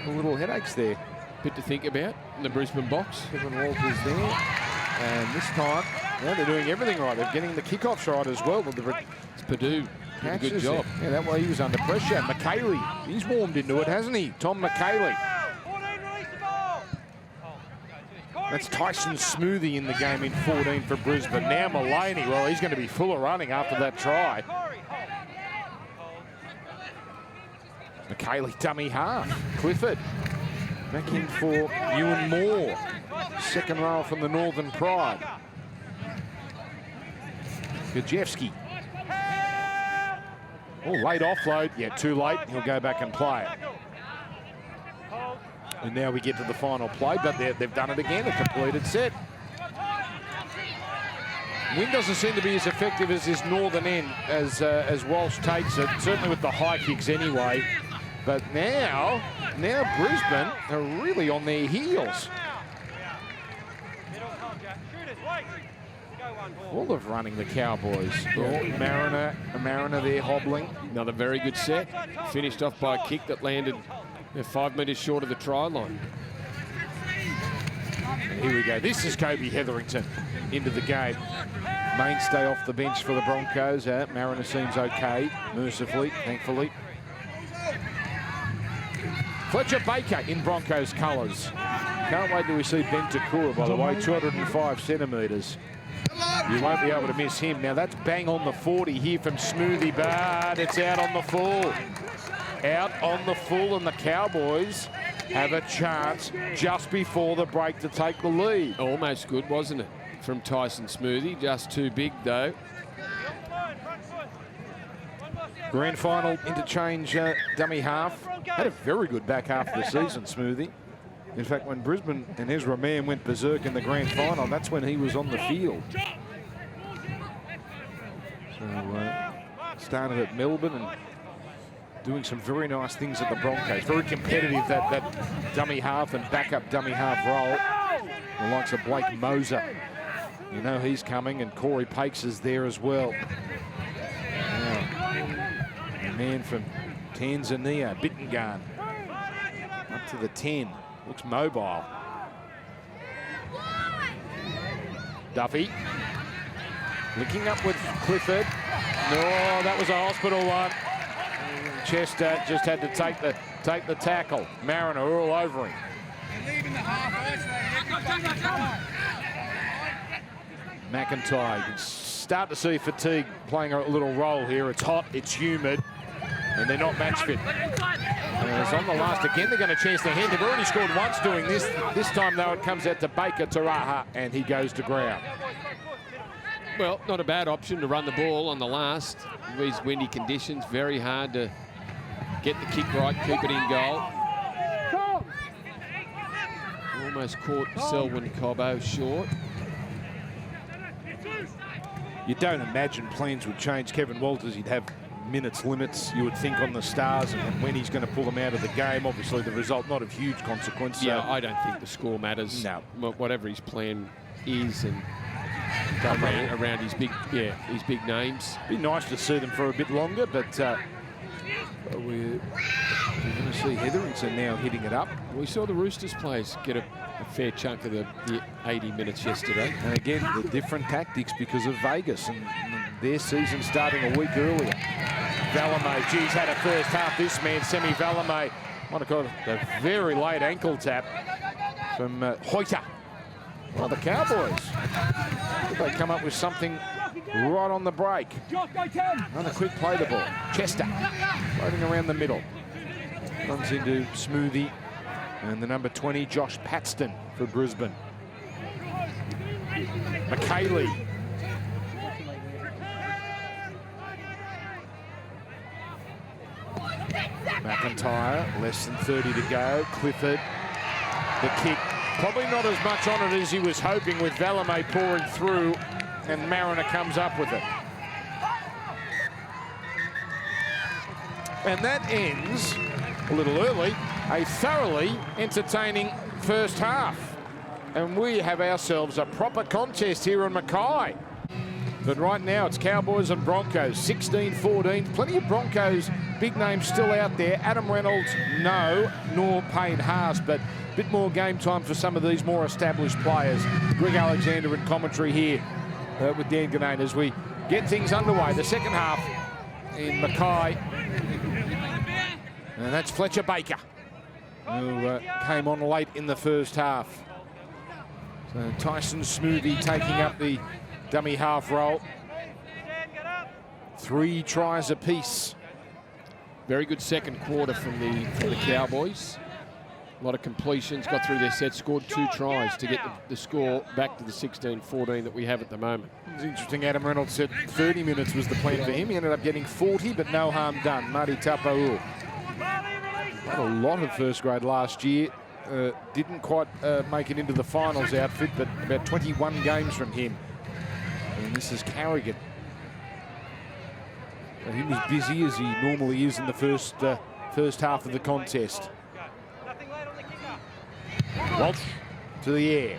little headaches there. Bit to think about in the Brisbane box. Kevin Walters there, and this time, yeah, they're doing everything right. They're getting the kickoffs right as well. It's Purdue. Did a good job. Yeah, that way he was under pressure. McKaylee, he's warmed into it, hasn't he? Tom McKaylee. That's Tyson Smoothie in the game in 14 for Brisbane. Now Mullaney, well, he's going to be full of running after that try. McKaylee dummy half. Clifford back in for Ewan Moore. Second row from the Northern Pride. Gajewski. Oh, late offload. Yeah, too late. He'll go back and play it. And now we get to the final play, but they've done it again, a completed set. Wind doesn't seem to be as effective as this northern end as Walsh takes it, certainly with the high kicks anyway. But now Brisbane are really on their heels. Full of running the Cowboys. Oh, Mariner there hobbling. Another very good set. Finished off by a kick that landed 5 metres short of the try line. Here we go. This is Kobe Hetherington into the game. Mainstay off the bench for the Broncos. Mariner seems okay, mercifully, thankfully. Fletcher Baker in Broncos colours. Can't wait till we see Ben Takura, by the way, 205 centimetres. You won't be able to miss him. Now that's bang on the 40 here from Smoothie, but it's out on the full. Out on the full, and the Cowboys have a chance just before the break to take the lead. Almost good, wasn't it, from Tyson Smoothie? Just too big, though. Grand final interchange dummy half. Had a very good back half of the season, Smoothie. In fact, when Brisbane and Ezra Mann went berserk in the grand final, that's when he was on the field. So, started at Melbourne and doing some very nice things at the Broncos. Very competitive, that dummy half and backup dummy half role. The likes of Blake Moser. You know he's coming, and Corey Pakes is there as well. Now, a man from Tanzania, Bittengan, up to the 10. Looks mobile. Duffy linking up with Clifford. No, that was a hospital one. Chester just had to take the tackle. Mariner all over him. McIntyre, you can start to see fatigue playing a little role here. It's hot, it's humid, and they're not match fit. And it's on the last again. They're going to chance their hand. They've already scored once doing this. This time, though, it comes out to Baker Taraha, and he goes to ground. Well, not a bad option to run the ball on the last. These windy conditions, very hard to get the kick right, keep it in goal. Almost caught Selwyn Cobbo short. You don't imagine plans would change. Kevin Walters, he'd have minutes limits, you would think, on the Stars, and when he's going to pull them out of the game. Obviously, the result not of huge consequence. Yeah, I don't think the score matters. No. Whatever his plan is, and around his big names. Be nice to see them for a bit longer, but we're going to see Hetherington now hitting it up. We saw the Roosters players get a fair chunk of the 80 minutes yesterday. And again, the different tactics because of Vegas and their season starting a week earlier. Valemei, geez, had a first half. This man, Semi Valemei, might have got a very late ankle tap from Hoyter. Well, the Cowboys, did they come up with something right on the break? Another quick play the ball. Chester floating around the middle. Runs into Smoothie. And the number 20, Josh Paxton for Brisbane. McKaylee. McIntyre, less than 30 to go. Clifford, the kick. Probably not as much on it as he was hoping, with Valemei pouring through, and Mariner comes up with it. And that ends, a little early, a thoroughly entertaining first half. And we have ourselves a proper contest here in Mackay. But right now it's Cowboys and Broncos, 16-14. Plenty of Broncos big names still out there. Adam Reynolds, no, nor Payne Haas, but a bit more game time for some of these more established players. Greg Alexander in commentary here with Dan Ganane as we get things underway. The second half in Mackay. And that's Fletcher Baker, who came on late in the first half. So Tyson Smoothie taking up the dummy half role. 3 tries apiece. Very good second quarter from the Cowboys. A lot of completions, got through their set, scored 2 tries to get the score back to the 16-14 that we have at the moment. It's interesting, Adam Reynolds said 30 minutes was the plan for him. He ended up getting 40, but no harm done. Marty Tapau had a lot of first grade last year. Didn't quite make it into the finals outfit, but about 21 games from him. And this is Carrigan. He was busy as he normally is in the first half of the contest. Walsh to the air.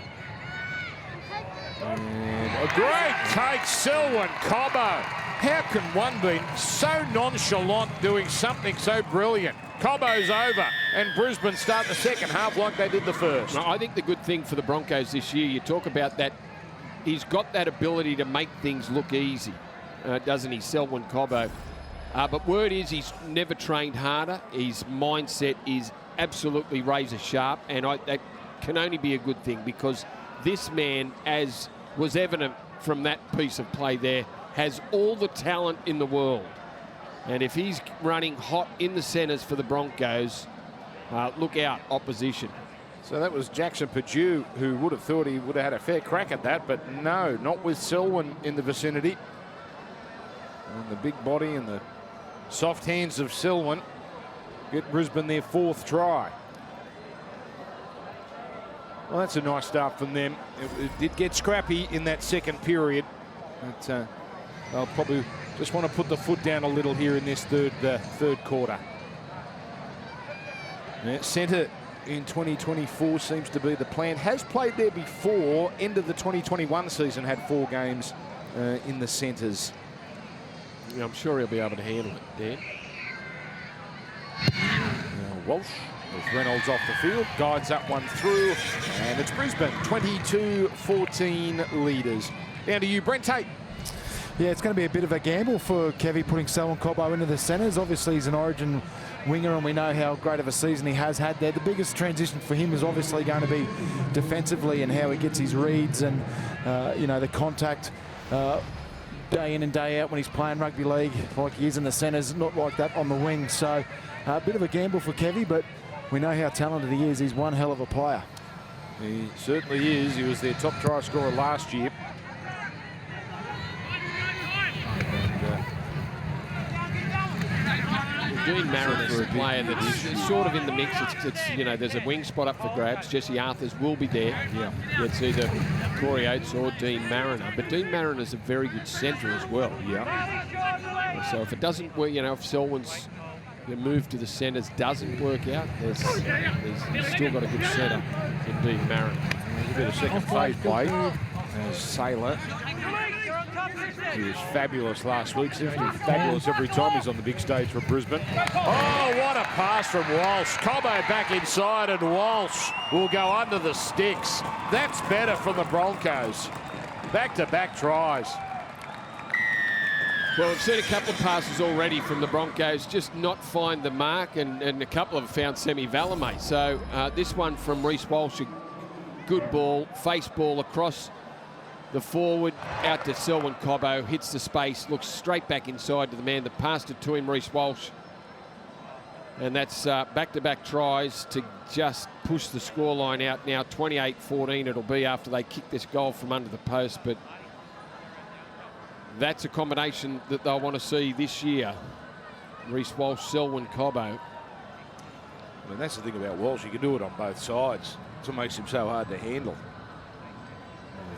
And a great take, Selwyn Cobbo. How can one be so nonchalant doing something so brilliant? Cobbo's over, and Brisbane start the second half like they did the first. I think the good thing for the Broncos this year, you talk about that, he's got that ability to make things look easy, doesn't he, Selwyn Cobbo? But word is he's never trained harder. His mindset is absolutely razor sharp, and that can only be a good thing, because this man, as was evident from that piece of play there, has all the talent in the world. And if he's running hot in the centres for the Broncos, look out, opposition. So that was Jackson Purdue, who would have thought he would have had a fair crack at that, but no, not with Selwyn in the vicinity. And the big body and the soft hands of Selwyn get Brisbane their 4th try. Well, that's a nice start from them. It did get scrappy in that second period, but they'll probably just want to put the foot down a little here in this third quarter. Centre in 2024 seems to be the plan. Has played there before. End of the 2021 season, had 4 games in the centres. Yeah, I'm sure he'll be able to handle it, Dan. Walsh with Reynolds off the field, guides up one through, and it's Brisbane 22-14 leaders. Down to you, Brent Tate. Yeah, it's going to be a bit of a gamble for Kevy putting Selwyn Cobbo into the centres. Obviously, he's an Origin winger, and we know how great of a season he has had there. The biggest transition for him is obviously going to be defensively and how he gets his reads and, you know, the contact day in and day out when he's playing rugby league, like he is in the centres, not like that on the wing. So a bit of a gamble for Kevy, but we know how talented he is. He's one hell of a player. He certainly is. He was their top try scorer last year. Dean Mariner is a player that is sort of in the mix. It's you know, there's a wing spot up for grabs. Jesse Arthurs will be there. Yeah. It's either Corey Oates or Dean Mariner. But Dean Mariner's a very good centre as well. Yeah. So if it doesn't work, you know, if Selwyn's move to the centres doesn't work out, he's still got a good centre in Dean Mariner. A bit of second phase play as Sailor. He was fabulous last week. Seems to be fabulous every time he's on the big stage for Brisbane. Oh, what a pass from Walsh. Cobbo back inside, and Walsh will go under the sticks. That's better from the Broncos. Back-to-back tries. Well, we've seen a couple of passes already from the Broncos just not find the mark, and a couple have found Semi Valemei. So this one from Reece Walsh, a good ball, face ball across the forward, out to Selwyn Cobbo, hits the space, looks straight back inside to the man that passed it to him, Reece Walsh. And that's back-to-back tries to just push the scoreline out now. 28-14 it'll be after they kick this goal from under the post, but that's a combination that they'll want to see this year. Reece Walsh, Selwyn Cobbo. I mean, that's the thing about Walsh. He can do it on both sides. That's what makes him so hard to handle.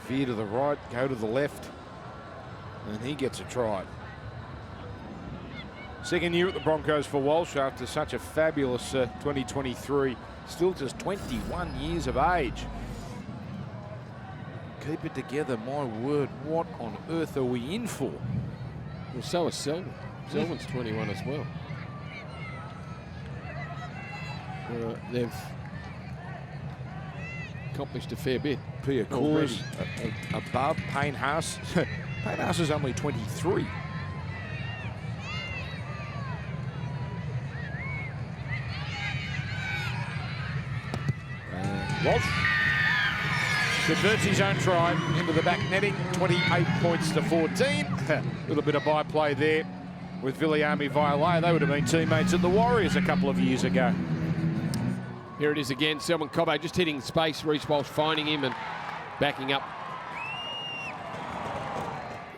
Veer to the right, go to the left, and he gets a try. Second year at the Broncos for Walsh after such a fabulous 2023. Still just 21 years of age. Keep it together, my word. What on earth are we in for? Well, so is Selwyn. Selwyn's 21 as well. They've accomplished a fair bit. Pia Coors above Payne Haas. Payne Haas is only 23. Walsh converts his own try into the back netting. 28 points to 14. A little bit of byplay there with Viliami Vailea. They would have been teammates at the Warriors a couple of years ago. Here it is again, Selwyn Cobbo just hitting space, Reece Walsh finding him and backing up.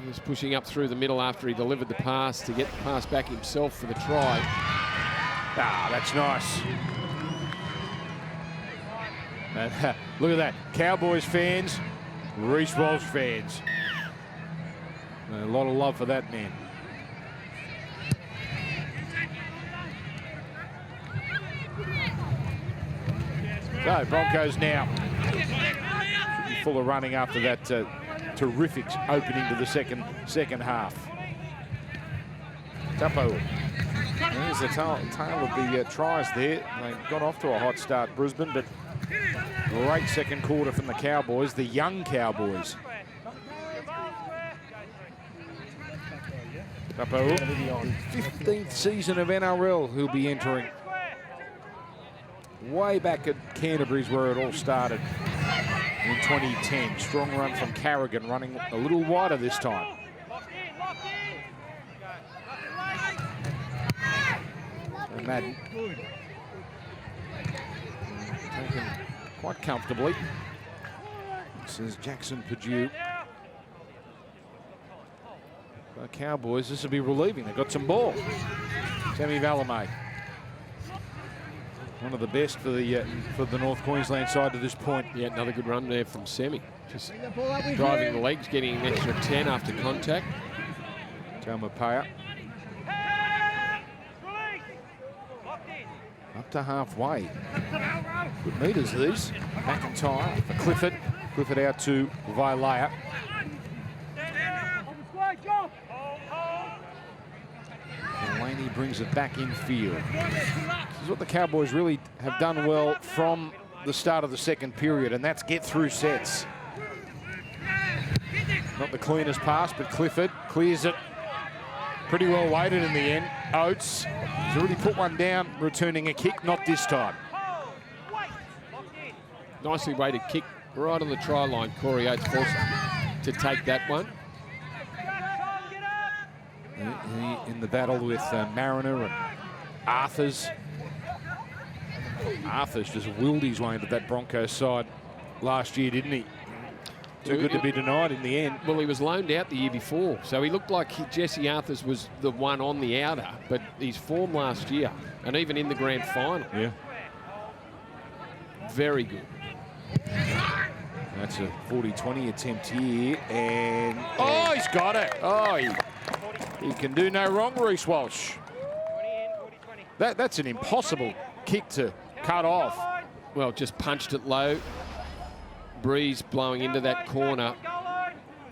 He was pushing up through the middle after he delivered the pass to get the pass back himself for the try. Ah, that's nice. And, look at that. Cowboys fans, Reece Walsh fans. A lot of love for that man. So Broncos now full of running after that terrific opening to the second half. Tuppo. There's the tail of the tries there. They got off to a hot start, Brisbane, but great second quarter from the Cowboys, the young Cowboys. Tuppo, 15th season of NRL he'll be entering. Way back at Canterbury's where it all started in 2010. Strong run from Carrigan, running a little wider this time. And Madden taken quite comfortably. This is Jackson Purdue. The Cowboys, this will be relieving. They've got some ball. Semi Valemei. One of the best for the North Queensland side to this point. Yeah, another good run there from Semi. Just driving the legs, getting an extra 10 after contact. Taumapea. Up to halfway. Good meters these. McIntyre for Clifford. Clifford out to Vailea. Delaney brings it back in field. This is what the Cowboys really have done well from the start of the second period, and that's get through sets. Not the cleanest pass, but Clifford clears it. Pretty well weighted in the end. Oates has already put one down, returning a kick, not this time. Nicely weighted kick right on the try line. Corey Oates forced to take that one. He in the battle with Mariner and Arthurs. Arthurs just willed his way into that Broncos side last year, didn't he? Too good to be denied in the end. Well, he was loaned out the year before, so he looked like Jesse Arthurs was the one on the outer, but his form last year, and even in the grand final. Yeah. Very good. That's a 40-20 attempt here, and oh, he's got it. Oh, he can do no wrong, Reece Walsh. That's an impossible kick to cut off. Well, just punched it low. Breeze blowing into that corner.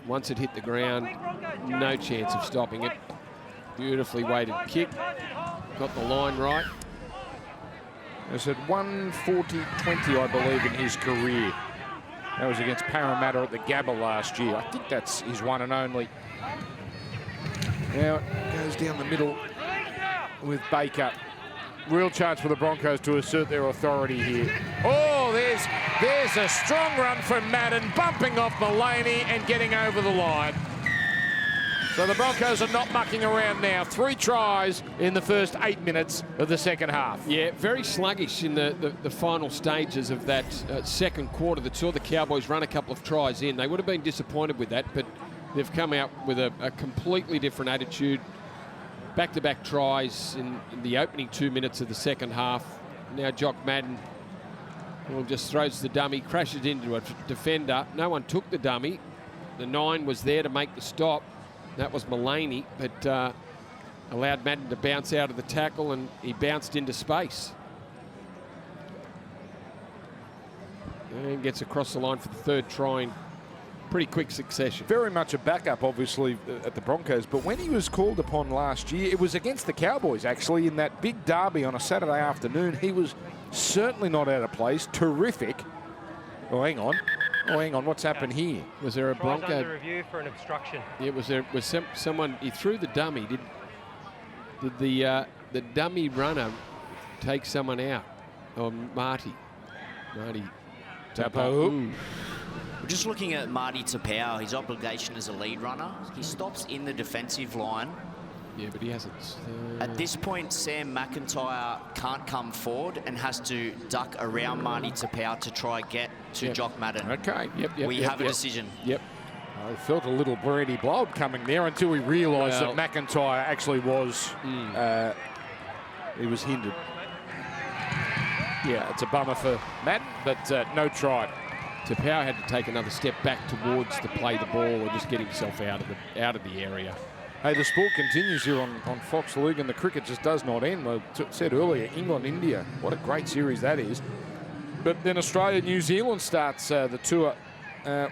Once it hit the ground, no chance of stopping it. Beautifully weighted kick. Got the line right. It's at 140-20, I believe, in his career. That was against Parramatta at the Gabba last year. I think that's his one and only. Now it goes down the middle with Baker. Real chance for the Broncos to assert their authority here. Oh, there's a strong run from Madden, bumping off Mullaney and getting over the line. So the Broncos are not mucking around now. 3 tries in the first 8 minutes of the second half. Yeah, very sluggish in the final stages of that second quarter that saw the Cowboys run a couple of tries in. They would have been disappointed with that, but they've come out with a completely different attitude. Back-to-back tries in the opening 2 minutes of the second half. Now Jock Madden just throws the dummy, crashes into a defender. No one took the dummy. The 9 was there to make the stop. That was Mullaney, but allowed Madden to bounce out of the tackle, and he bounced into space. And gets across the line for the third try in pretty quick succession. Very much a backup, obviously, at the Broncos, but when he was called upon last year, it was against the Cowboys, actually, in that big derby on a Saturday afternoon. He was certainly not out of place. Terrific. Oh, hang on. Oh, hang on. What's happened here? Was there a Bronco? Under review for an obstruction. Yeah, was someone? He threw the dummy. Did the dummy runner take someone out? Or Marty Tapo. We're just looking at Marty Tapau, his obligation as a lead runner. He stops in the defensive line. Yeah, but he hasn't. At this point, Sam McIntyre can't come forward and has to duck around Marty Tapau to try get to Jock Madden. Okay. We have a decision. Yep. I felt a little Brady blob coming there until we realised that McIntyre actually was he was hindered. Yeah, it's a bummer for Madden, but no try. Tapau had to take another step back towards to play the ball or just get himself out of the area. Hey, the sport continues here on Fox League, and the cricket just does not end. I said earlier, England, India, what a great series that is. But then Australia, New Zealand starts the tour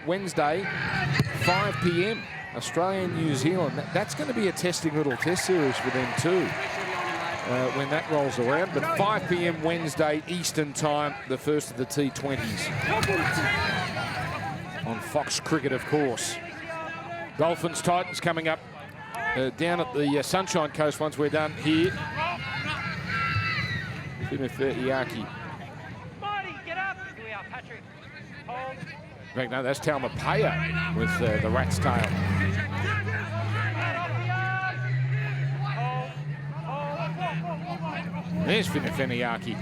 Wednesday, 5 p.m. Australia and New Zealand. That's going to be a testing little test series for them too when that rolls around. But 5 p.m. Wednesday Eastern time, the first of the T20s on Fox Cricket, of course. Dolphins Titans coming up down at the Sunshine Coast once we're done here. Iaki. In fact, no, that's Taumapea with the rat's tail. There's Finifeniaki.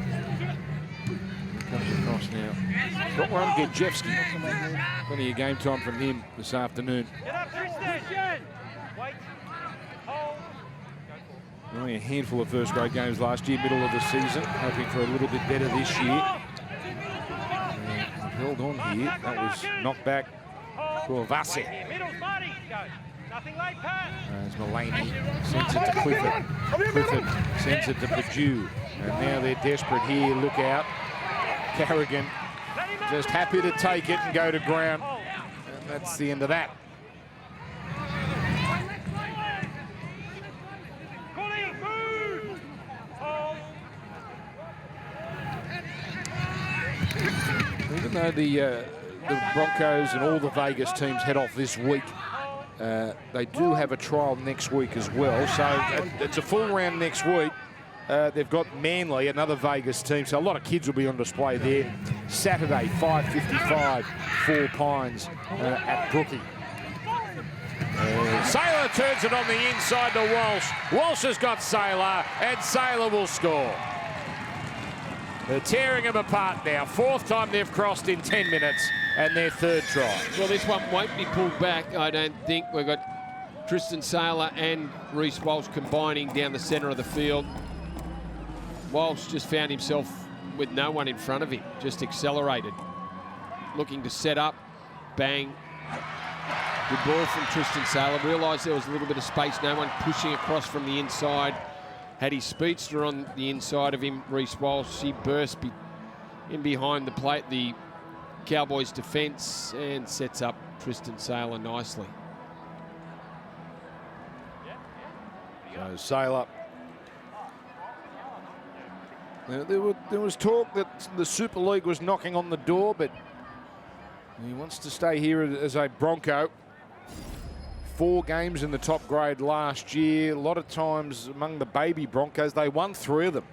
Comes across now. Got one, Gajewski. Plenty of game time from him this afternoon. Only a handful of first grade games last year, middle of the season. Hoping for a little bit better this year. Held on here. That was knocked back for Vase. As Mullaney sends it to Clifford. Clifford sends it to Purdue. And now they're desperate here. Look out. Carrigan just happy to take it and go to ground. And that's the end of that. Even though the Broncos and all the Vegas teams head off this week They do have a trial next week as well, so it's a full round next week. They've got Manly, another Vegas team, so a lot of kids will be on display there. Saturday, 5:55, Four Pines at Brookie. Sailor turns it on the inside to Walsh. Walsh has got Sailor, and Sailor will score. They're tearing them apart now. Fourth time they've crossed in 10 minutes, and their third try. Well, this one won't be pulled back, I don't think. We've got Tristan Sailor and Reece Walsh combining down the centre of the field. Walsh just found himself with no one in front of him, just accelerated. Looking to set up, bang. Good ball from Tristan Sailor. Realised there was a little bit of space, no one pushing across from the inside. Had his speedster on the inside of him, Reece Walsh. He burst in behind the Cowboys defence and sets up Tristan Sailor nicely. So Sailor. There was talk that the Super League was knocking on the door, but he wants to stay here as a Bronco. 4 games in the top grade last year. A lot of times among the baby Broncos, they won 3 of them.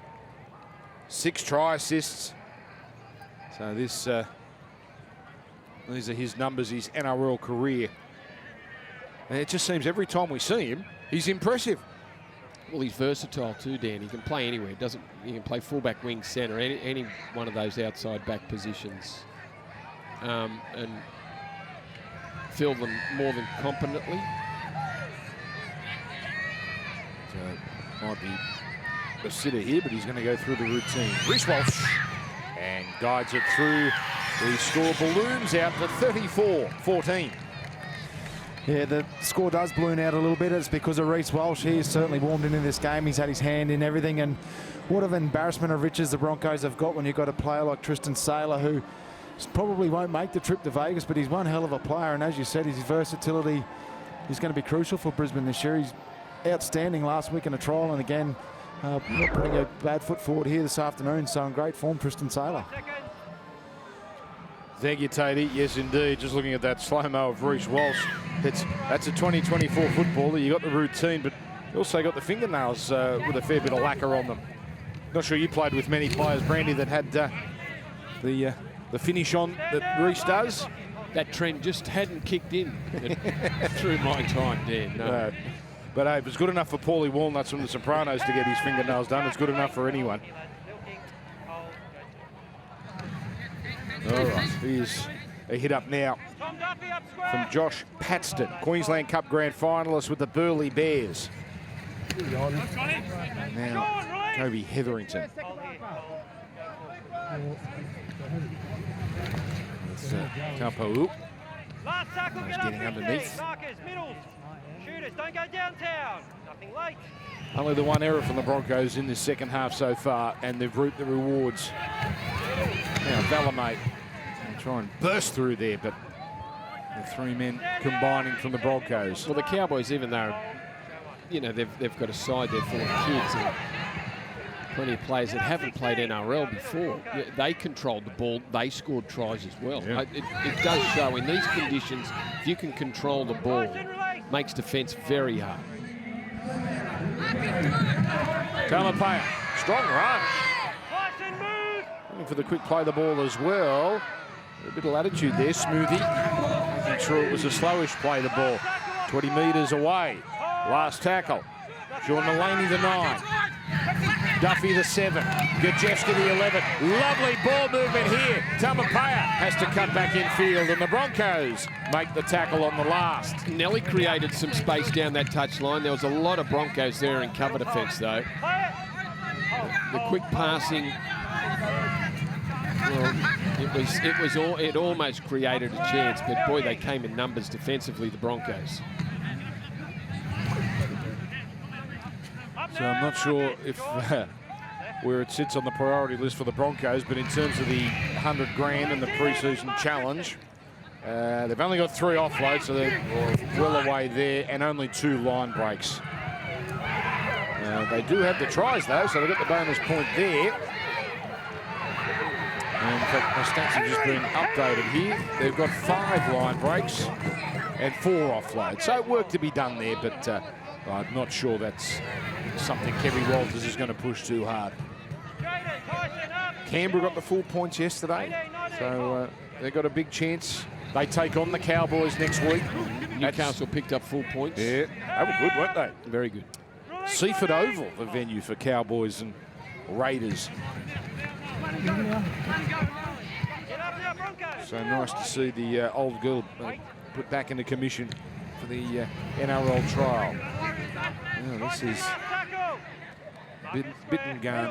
6 try assists. So these are his numbers, his NRL career. And it just seems every time we see him, he's impressive. Well, he's versatile too, Dan. He can play anywhere. He can play fullback, wing, centre, any one of those outside back positions, and fill them more than competently. So might be a sitter here, but he's going to go through the routine. Reece Walsh and guides it through. The score balloons out to 34-14. Yeah, the score does balloon out a little bit. It's because of Reece Walsh. He has certainly warmed into this game. He's had his hand in everything. And what an embarrassment of riches the Broncos have got when you've got a player like Tristan Sailor, who probably won't make the trip to Vegas, but he's one hell of a player. And as you said, his versatility is going to be crucial for Brisbane this year. He's outstanding last week in a trial, and again, not putting a bad foot forward here this afternoon. So in great form, Tristan Sailor. Thank you, Tatey. Yes, indeed. Just looking at that slow-mo of Reece Walsh. That's a 2024 footballer. You got the routine, but you also got the fingernails with a fair bit of lacquer on them. Not sure you played with many players, Brandy, that had the finish on that Reece does. That trend just hadn't kicked in through my time, Dan. No. But hey, if it's good enough for Paulie Walnuts from The Sopranos to get his fingernails done, it's good enough for anyone. All right, here's a hit up now from Josh Paxton, Queensland Cup Grand Finalist with the Burleigh Bears. Now, Kobe Hetherington. That's Kampo. He's getting underneath. Shooters, don't go downtown. Nothing late. Only the one error from the Broncos in this second half so far, and they've reaped the rewards. Now, Valamate will try and burst through there, but the 3 men combining from the Broncos. Well, the Cowboys, even though, you know, they've got a side there full of kids and plenty of players that haven't played NRL before, they controlled the ball, they scored tries as well. Yeah. It does show in these conditions, if you can control the ball, makes defence very hard. Taumapea, strong run. Looking for the quick play the ball as well. A bit of latitude there, Smoothie. Making sure it was a slowish play the ball. 20 metres away. Last tackle. Sean Mulaney the 9. Duffy the 7. Gajewski the 11. Lovely ball movement here. Taumapea has to cut back in field, and the Broncos make the tackle on the last. Nelly created some space down that touchline. There was a lot of Broncos there in cover defence, though. The quick passing, well, it almost created a chance, but boy, they came in numbers defensively, the Broncos. So I'm not sure if where it sits on the priority list for the Broncos, but in terms of the 100 grand and the pre-season challenge, they've only got 3 offloads, so they're well away there, and only 2 line breaks. They do have the tries though, so they've got the bonus point there. And in fact, my stats have just been updated here. They've got 5 line breaks. and 4 offloads. So work to be done there, but I'm not sure that's something Kevin Walters is going to push too hard. Canberra got the full points yesterday, so they've got a big chance. They take on the Cowboys next week. Newcastle picked up full points. Yeah, they were good, weren't they? Very good. Seaford Oval, the venue for Cowboys and Raiders. So nice to see the old girl put back into commission for the NRL trial. Oh, this is Bittengarn,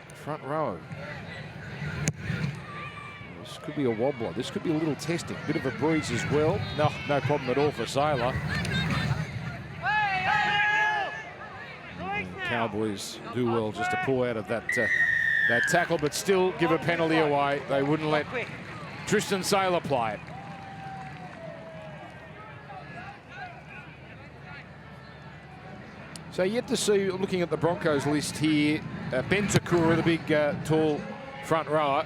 the front row. This could be a wobbler. This could be a little testing. Bit of a breeze as well. No problem at all for Sailor. Cowboys do well just to pull out of that tackle, but still give a penalty away. They wouldn't let Tristan Sailor play it. So yet to see, looking at the Broncos list here, Ben Takura, the big, tall front rower,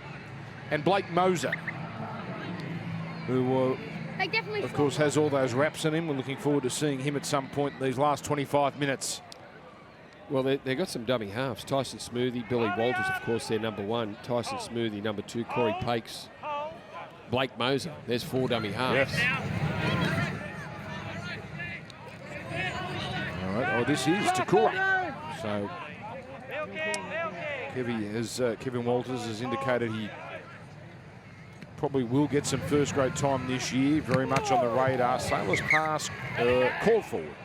and Blake Moser, who, of course, has all those wraps in him. We're looking forward to seeing him at some point in these last 25 minutes. Well, they've got some dummy halves. Tyson Smoothie, Billy Walters, of course, they're number 1. Tyson Smoothie, number 2. Corey Pakes, Blake Moser. There's 4 dummy halves. Yes. All right. Oh, this is Takura. So Kevin Walters has indicated he probably will get some first-grade time this year. Very much on the radar. Sailor's pass called forward.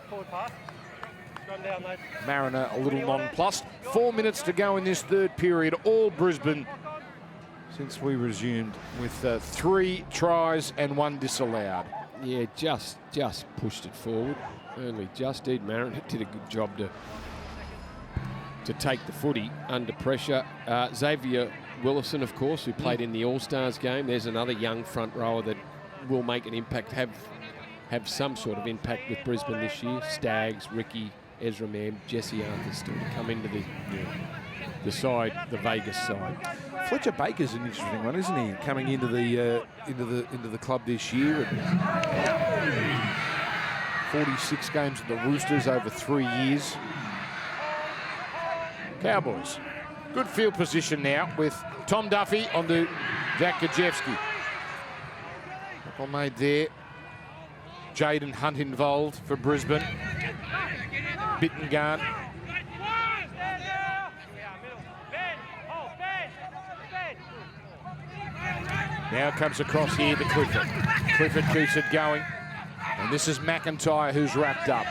Forward pass. Run down, mate. Mariner a little nonplussed. 4 minutes to go in this third period. All Brisbane since we resumed with 3 tries and 1 disallowed. Yeah, just pushed it forward. Only just did. Mariner did a good job to take the footy under pressure. Xavier Willison, of course, who played in the All-Stars game. There's another young front rower that will make an impact, have some sort of impact with Brisbane this year. Staggs, Ricky, Ezra Mam, Jesse Arthur still to come into the side, the Vegas side. Fletcher Baker's an interesting one, isn't he? Coming into the club this year. 46 games at the Roosters over 3 years. Cowboys. Good field position now with Tom Duffy onto Jack Gajewski. Couple made there. Jaden Hunt involved for Brisbane. Bittengarn. Now comes across here to Clifford. Clifford keeps it going. And this is McIntyre who's wrapped up.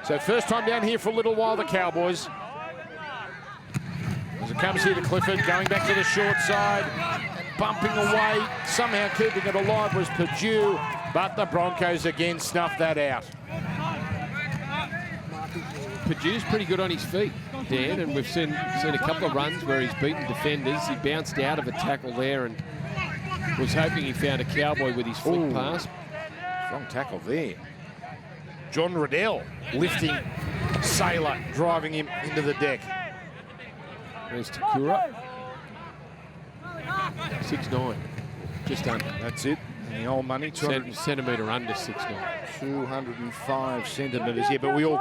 So first time down here for a little while, the Cowboys. As it comes here to Clifford, going back to the short side. Bumping away, somehow keeping it alive was Purdue. But the Broncos again snuffed that out. Purdue's pretty good on his feet, Dan, and we've seen a couple of runs where he's beaten defenders. He bounced out of a tackle there and was hoping he found a Cowboy with his flick pass. Strong tackle there. John Riddell lifting Sailor, driving him into the deck. There's Takura. 6'9", just under. That's it. And the old money, centimetre under 6'9". 205 centimetres. Yeah, but we all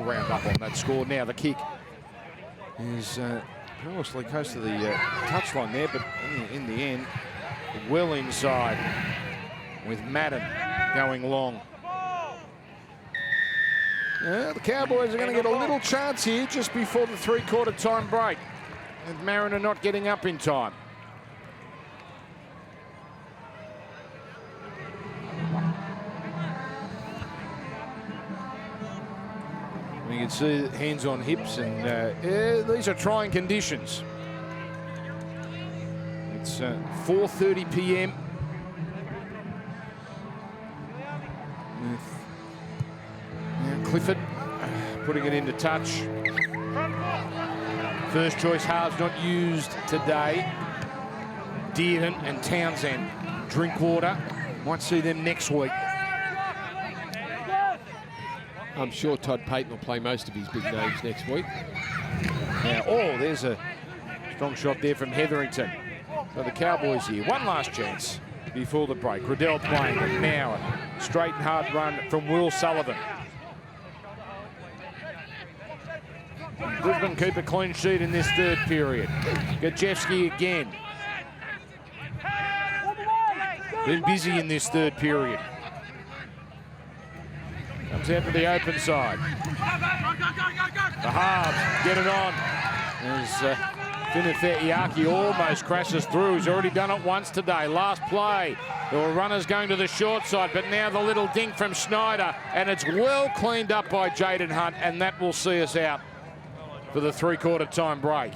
round up on that score. Now the kick is perilously close to the touchline there, but in the end, well inside with Madden going long. The Cowboys are going to get a little chance here just before the 3/4 time break, with Mariner not getting up in time. You can see hands on hips, and these are trying conditions. It's 4:30 p.m. Clifford putting it into touch. First choice halves not used today. Dearden and Townsend. Drinkwater. Might see them next week. I'm sure Todd Payton will play most of his big names next week. Now, there's a strong shot there from Hetherington. So the Cowboys here. One last chance before the break. Riddell playing it now. A straight and hard run from Will Sullivan. Brisbane keep a clean sheet in this third period. Gajewski again. Been busy in this third period. Comes out to the open side. The halves get it on. As Finifetiaki almost crashes through. He's already done it once today. Last play. There were runners going to the short side, but now the little dink from Schneider, and it's well cleaned up by Jaden Hunt, and that will see us out for the three-quarter time break.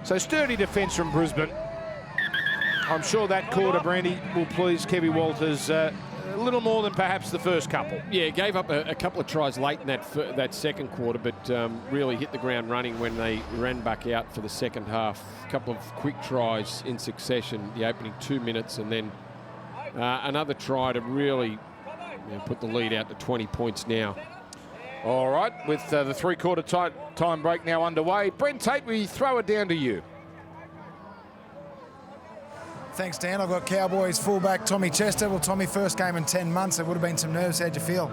So sturdy defence from Brisbane. I'm sure that quarter, Brandy, will please Kevy Walters a little more than perhaps the first couple. Yeah, gave up a couple of tries late in that second quarter, but really hit the ground running when they ran back out for the second half. A couple of quick tries in succession, the opening 2 minutes, and then another try to really put the lead out to 20 points now. All right, with the three-quarter time break now underway. Brent Tate, we throw it down to you. Thanks, Dan. I've got Cowboys fullback Tommy Chester. Well, Tommy, first game in 10 months. There would have been some nerves. How'd you feel?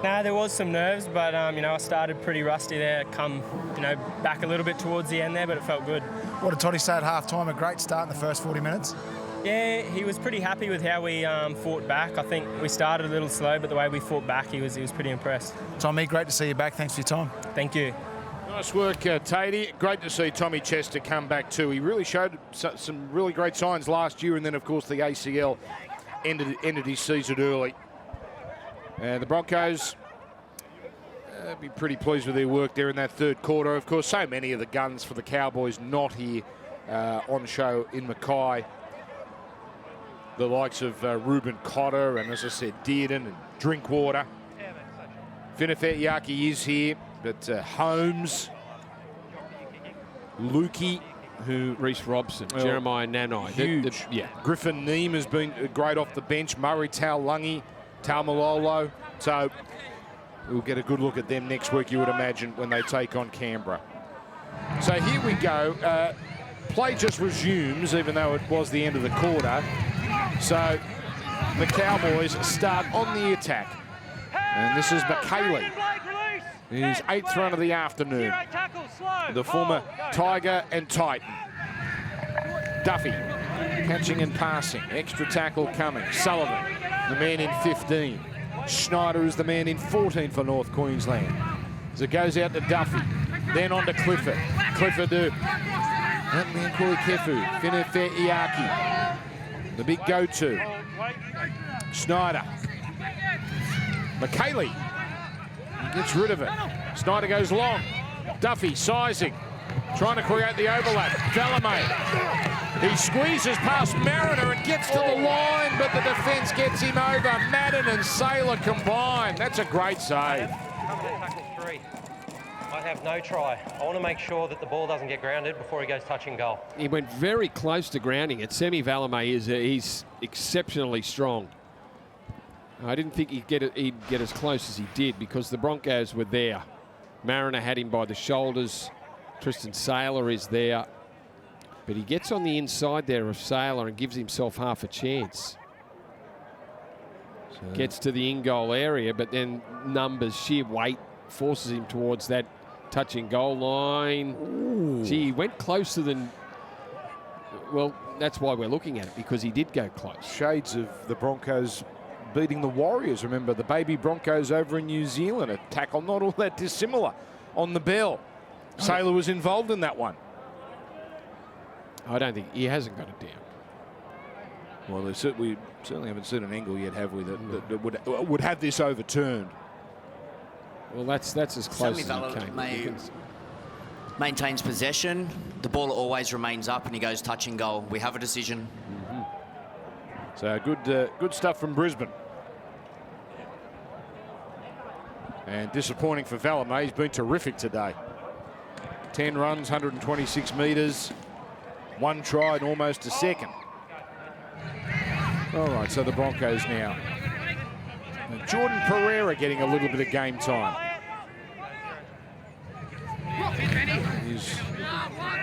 No, there was some nerves, but I started pretty rusty there. Come, back a little bit towards the end there, but it felt good. What did Toddy say at half-time? A great start in the first 40 minutes. Yeah, he was pretty happy with how we fought back. I think we started a little slow, but the way we fought back, he was pretty impressed. Tommy, great to see you back. Thanks for your time. Thank you. Nice work, Tatey. Great to see Tommy Chester come back too. He really showed some really great signs last year, and then, of course, the ACL ended his season early. The Broncos be pretty pleased with their work there in that third quarter. Of course, so many of the guns for the Cowboys not here on show in Mackay. The likes of Ruben Cotter and, as I said, Dearden and Drinkwater. Finifetiaki is here, but Holmes, Lukey, Reece Robson, Jeremiah Nanai. Huge. Griffin Neem has been great off the bench. Murray Taulungi, Taumalolo. So we'll get a good look at them next week, you would imagine, when they take on Canberra. So here we go. Play just resumes, even though it was the end of the quarter. So the Cowboys start on the attack. And this is McKaylee, his 8th run of the afternoon. The former Tiger and Titan. Duffy catching and passing. Extra tackle coming. Sullivan, the man in 15. Schneider is the man in 14 for North Queensland. So it goes out to Duffy. Then on to Clifford. Clifford to Atliankui Kefu. Finifetiaki. The big go-to. Schneider. McKaylee gets rid of it. Schneider goes long. Duffy sizing. Trying to create the overlap. Valame. He squeezes past Mariner and gets to the line, but the defence gets him over. Madden and Saylor combined. That's a great save. I have no try. I want to make sure that the ball doesn't get grounded before he goes touching goal. He went very close to grounding it. Semi Valame he's exceptionally strong. I didn't think he'd get as close as he did because the Broncos were there. Mariner had him by the shoulders. Tristan Saylor is there. But he gets on the inside there of Saylor and gives himself half a chance. So gets to the in-goal area, but then numbers, sheer weight, forces him towards that touching goal line. Ooh. Gee, he went closer than... Well, that's why we're looking at it, because he did go close. Shades of the Broncos beating the Warriors. Remember, the baby Broncos over in New Zealand. A tackle not all that dissimilar on the bell. Saylor was involved in that one. I don't think he hasn't got it down. Well, we certainly haven't seen an angle yet, have we, that would have this overturned. Well, that's as close as he came. Maintains possession. The ball always remains up, and he goes touching goal. We have a decision. Mm-hmm. So good stuff from Brisbane. And disappointing for Valame. He's been terrific today. 10 runs, 126 metres. 1 try and almost a second. All right, so the Broncos now. And Jordan Pereira getting a little bit of game time. Here's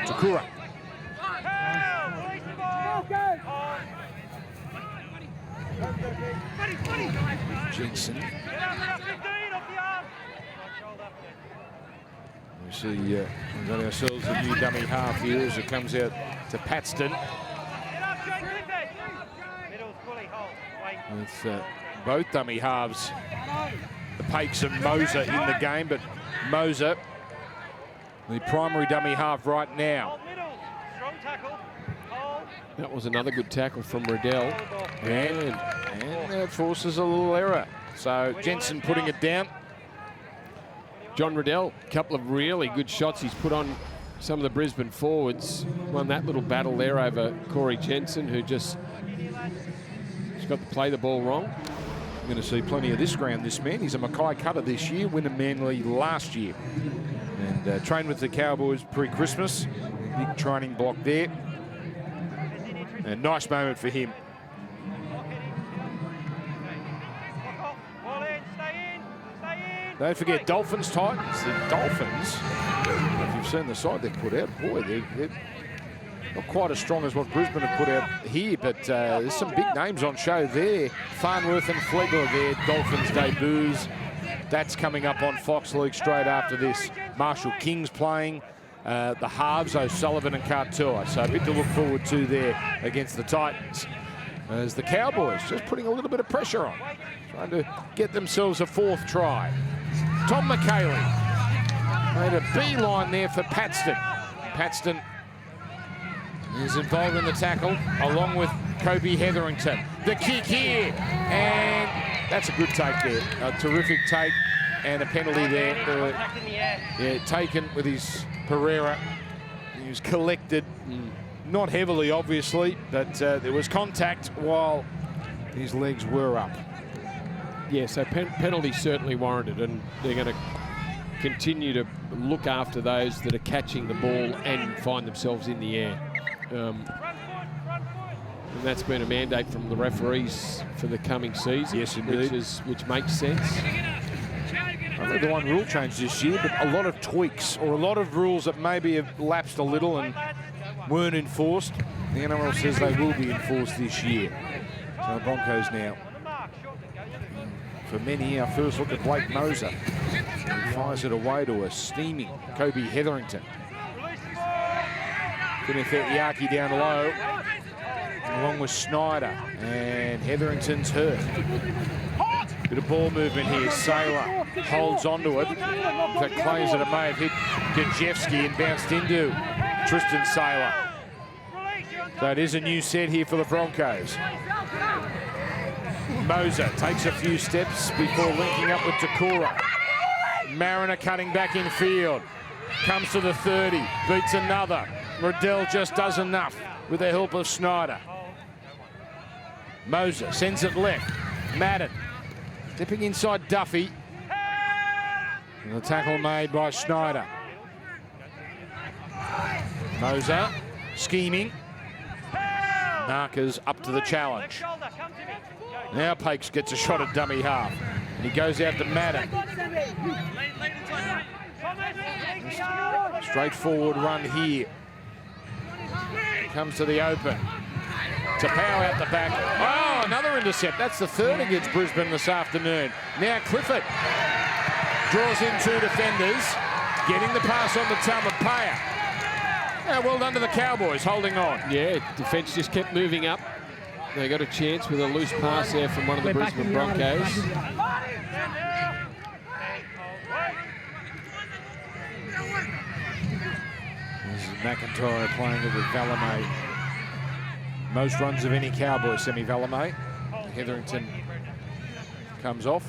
Takura. Jensen. We see we've got ourselves a new dummy half here as it comes out to Paxton. With both dummy halves, the Pakes and Moser in the game, but Moser, the primary dummy half right now. That was another good tackle from Riddell. And that forces a little error. So Jensen putting it down. John Riddell, a couple of really good shots he's put on some of the Brisbane forwards. Won that little battle there over Corey Jensen, who just got to play the ball wrong. I'm going to see plenty of this ground, this man. He's a Mackay cutter this year, winner Manly last year. And trained with the Cowboys pre-Christmas. Big training block there. A nice moment for him. Don't forget Dolphins, Titans. The Dolphins, if you've seen the side they've put out, boy, they're not quite as strong as what Brisbane have put out here, but there's some big names on show there. Farnworth and Flegler there, Dolphins debuts. That's coming up on Fox League straight after this. Marshall King's playing. The halves, O'Sullivan and Kartua. So a bit to look forward to there against the Titans. As the Cowboys just putting a little bit of pressure on, trying to get themselves a fourth try. Tom McKaylee made a beeline there for Paxton. Paxton is involved in the tackle along with Kobe Hetherington. The kick here, and that's a good take there. A terrific take and a penalty there. Yeah, taken with his Pereira. He was collected, not heavily obviously, but there was contact while his legs were up. Yeah, so penalty certainly warranted, and they're going to continue to look after those that are catching the ball and find themselves in the air. And that's been a mandate from the referees for the coming season. Yes, indeed. Which makes sense. Only the one rule change this year, but a lot of tweaks or a lot of rules that maybe have lapsed a little and weren't enforced. The NRL says they will be enforced this year. So the Broncos now. For many, our first look at Blake Moser. He fires it away to a steaming Kobe Hetherington. Yaki down low, along with Snyder, and Hetherington's hurt. Bit of ball movement here. Saylor holds onto it. In fact, claims that it may have hit Gajewski and bounced into Tristan Saylor. So it is a new set here for the Broncos. Moser takes a few steps before linking up with Takura. Mariner cutting back in field. Comes to the 30, beats another. Riddell just does enough with the help of Snyder. Moser sends it left. Madden stepping inside Duffy. And the tackle made by Snyder. Moser scheming. Markers up to the challenge. Now Pakes gets a shot at dummy half. And he goes out to Madden. Straightforward run here. Comes to the open. Tapau out the back. Oh, another intercept. That's the third against Brisbane this afternoon. Now Clifford draws in two defenders. Getting the pass on the Taumapea. Yeah, well done to the Cowboys, holding on. Yeah, defence just kept moving up. They got a chance with a loose pass there from one of the Brisbane Broncos. This is McIntyre playing it with Valemay. Most runs of any Cowboy, Semi Valemay. Hetherington comes off.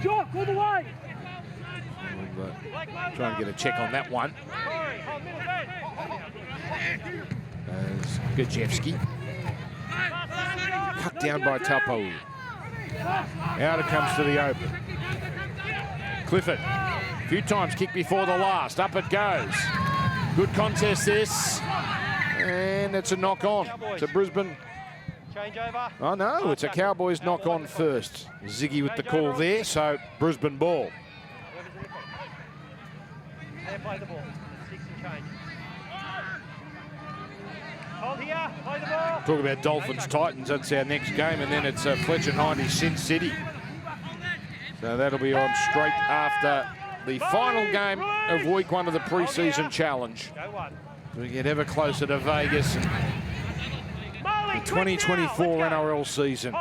Jock, all the way. We'll try and get a check on that one. As Gajewski. Cut down by Taupau. Out it comes to the open. Clifford. A few times kick before the last. Up it goes. Good contest this. And it's a knock on to Brisbane. Oh no, it's a Cowboys knock on first. Ziggy with the call there, so Brisbane ball. Play the ball. 6 and change. Hold here. Talk about Dolphins Titans, that's our next game, and then it's Fletcher 90 Sin City. So that'll be on straight after the final game of week 1 of the pre-season challenge. We get ever closer to Vegas and the 2024 NRL season.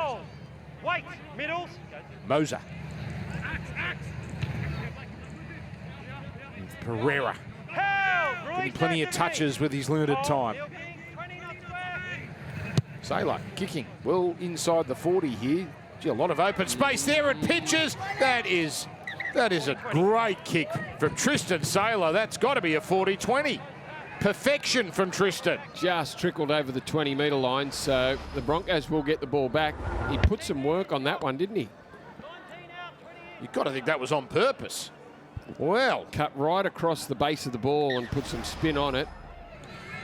Moser. With Pereira. Getting plenty of touches with his limited time. Saylor kicking well inside the 40 here. Gee, a lot of open space there at pitches. That is a great kick from Tristan Saylor. That's got to be a 40-20. Perfection from Tristan. Just trickled over the 20-metre line, so the Broncos will get the ball back. He put some work on that one, didn't he? You've got to think that was on purpose. Well, cut right across the base of the ball and put some spin on it.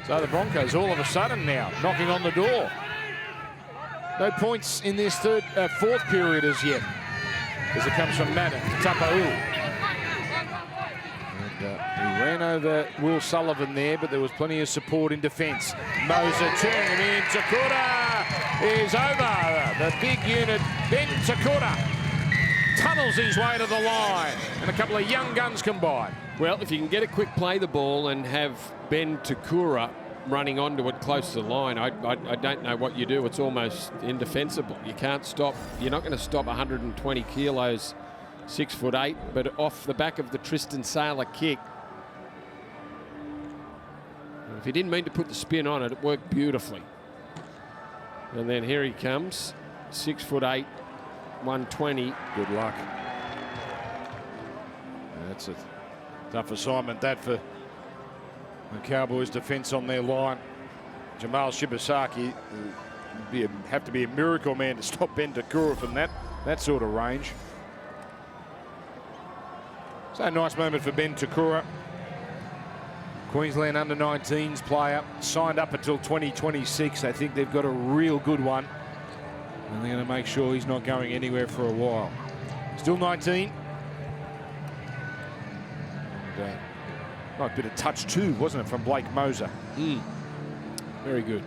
So the Broncos all of a sudden now knocking on the door. No points in this fourth period as yet, as it comes from Madden to Tapau. And he ran over Will Sullivan there, but there was plenty of support in defence. Moser turning him in. Takura is over. The big unit, Ben Takura, tunnels his way to the line, and a couple of young guns combine. Well, if you can get a quick play the ball and have Ben Takura running onto it close to the line, I don't know what you do. It's almost indefensible. You can't stop. You're not going to stop 120 kilos, 6'8", but off the back of the Tristan Saylor kick. If he didn't mean to put the spin on it, it worked beautifully. And then here he comes, 6'8", 120. Good luck. That's a tough assignment, that, for the Cowboys' defence on their line. Jamal Shibasaki would have to be a miracle man to stop Ben Takura from that sort of range. So a nice moment for Ben Takura. Queensland under-19s player, signed up until 2026. I think they've got a real good one, and they're going to make sure he's not going anywhere for a while. Still 19. And, nice bit of touch too, wasn't it, from Blake Moser? Very good.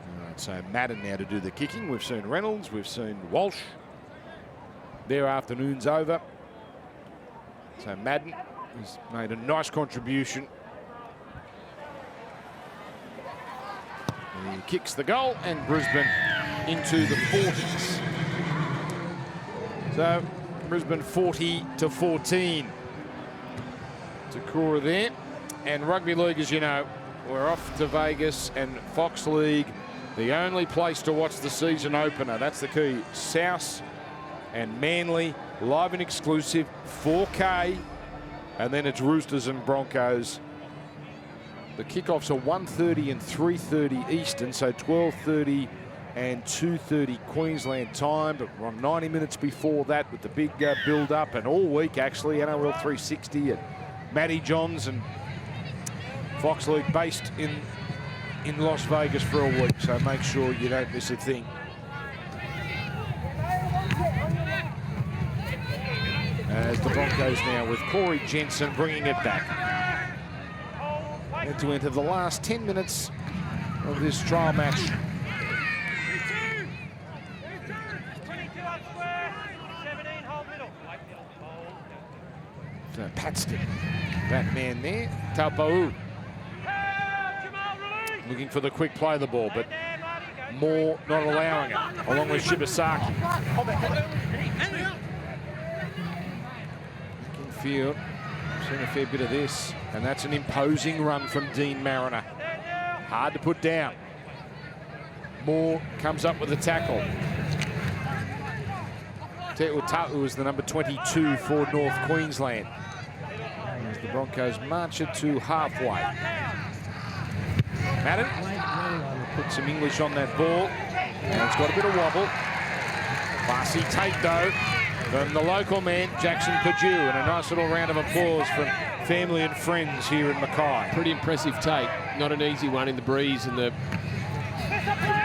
All right, so Madden now to do the kicking. We've seen Reynolds, we've seen Walsh. Their afternoon's over. So Madden has made a nice contribution. He kicks the goal, and Brisbane into the 40s. So Brisbane 40-14. Takura there. And rugby league, as you know, we're off to Vegas, and Fox League, the only place to watch the season opener. That's the key. South and Manly, live and exclusive, 4K. And then it's Roosters and Broncos. The kickoffs are 1:30 and 3:30 Eastern, so 12:30 and 2:30 Queensland time, but we're on 90 minutes before that with the big build-up, and all week actually, NRL 360 at Matty Johns and Fox League based in Las Vegas for a week, so make sure you don't miss a thing. As the Broncos now with Corey Jensen bringing it back. And to enter the last 10 minutes of this trial match. So Paxton, that man there, Taupau. Looking for the quick play of the ball, but Moore not allowing it, along with Shibasaki. Field, seen a fair bit of this, and that's an imposing run from Dean Mariner. Hard to put down. Moore comes up with a tackle. Te'uta'u is the number 22 for North Queensland. As the Broncos march it to halfway. Madden put some English on that ball, and it's got a bit of wobble. Classy take though from the local man, Jackson Perdue, and a nice little round of applause from family and friends here in Mackay. Pretty impressive take. Not an easy one in the breeze and the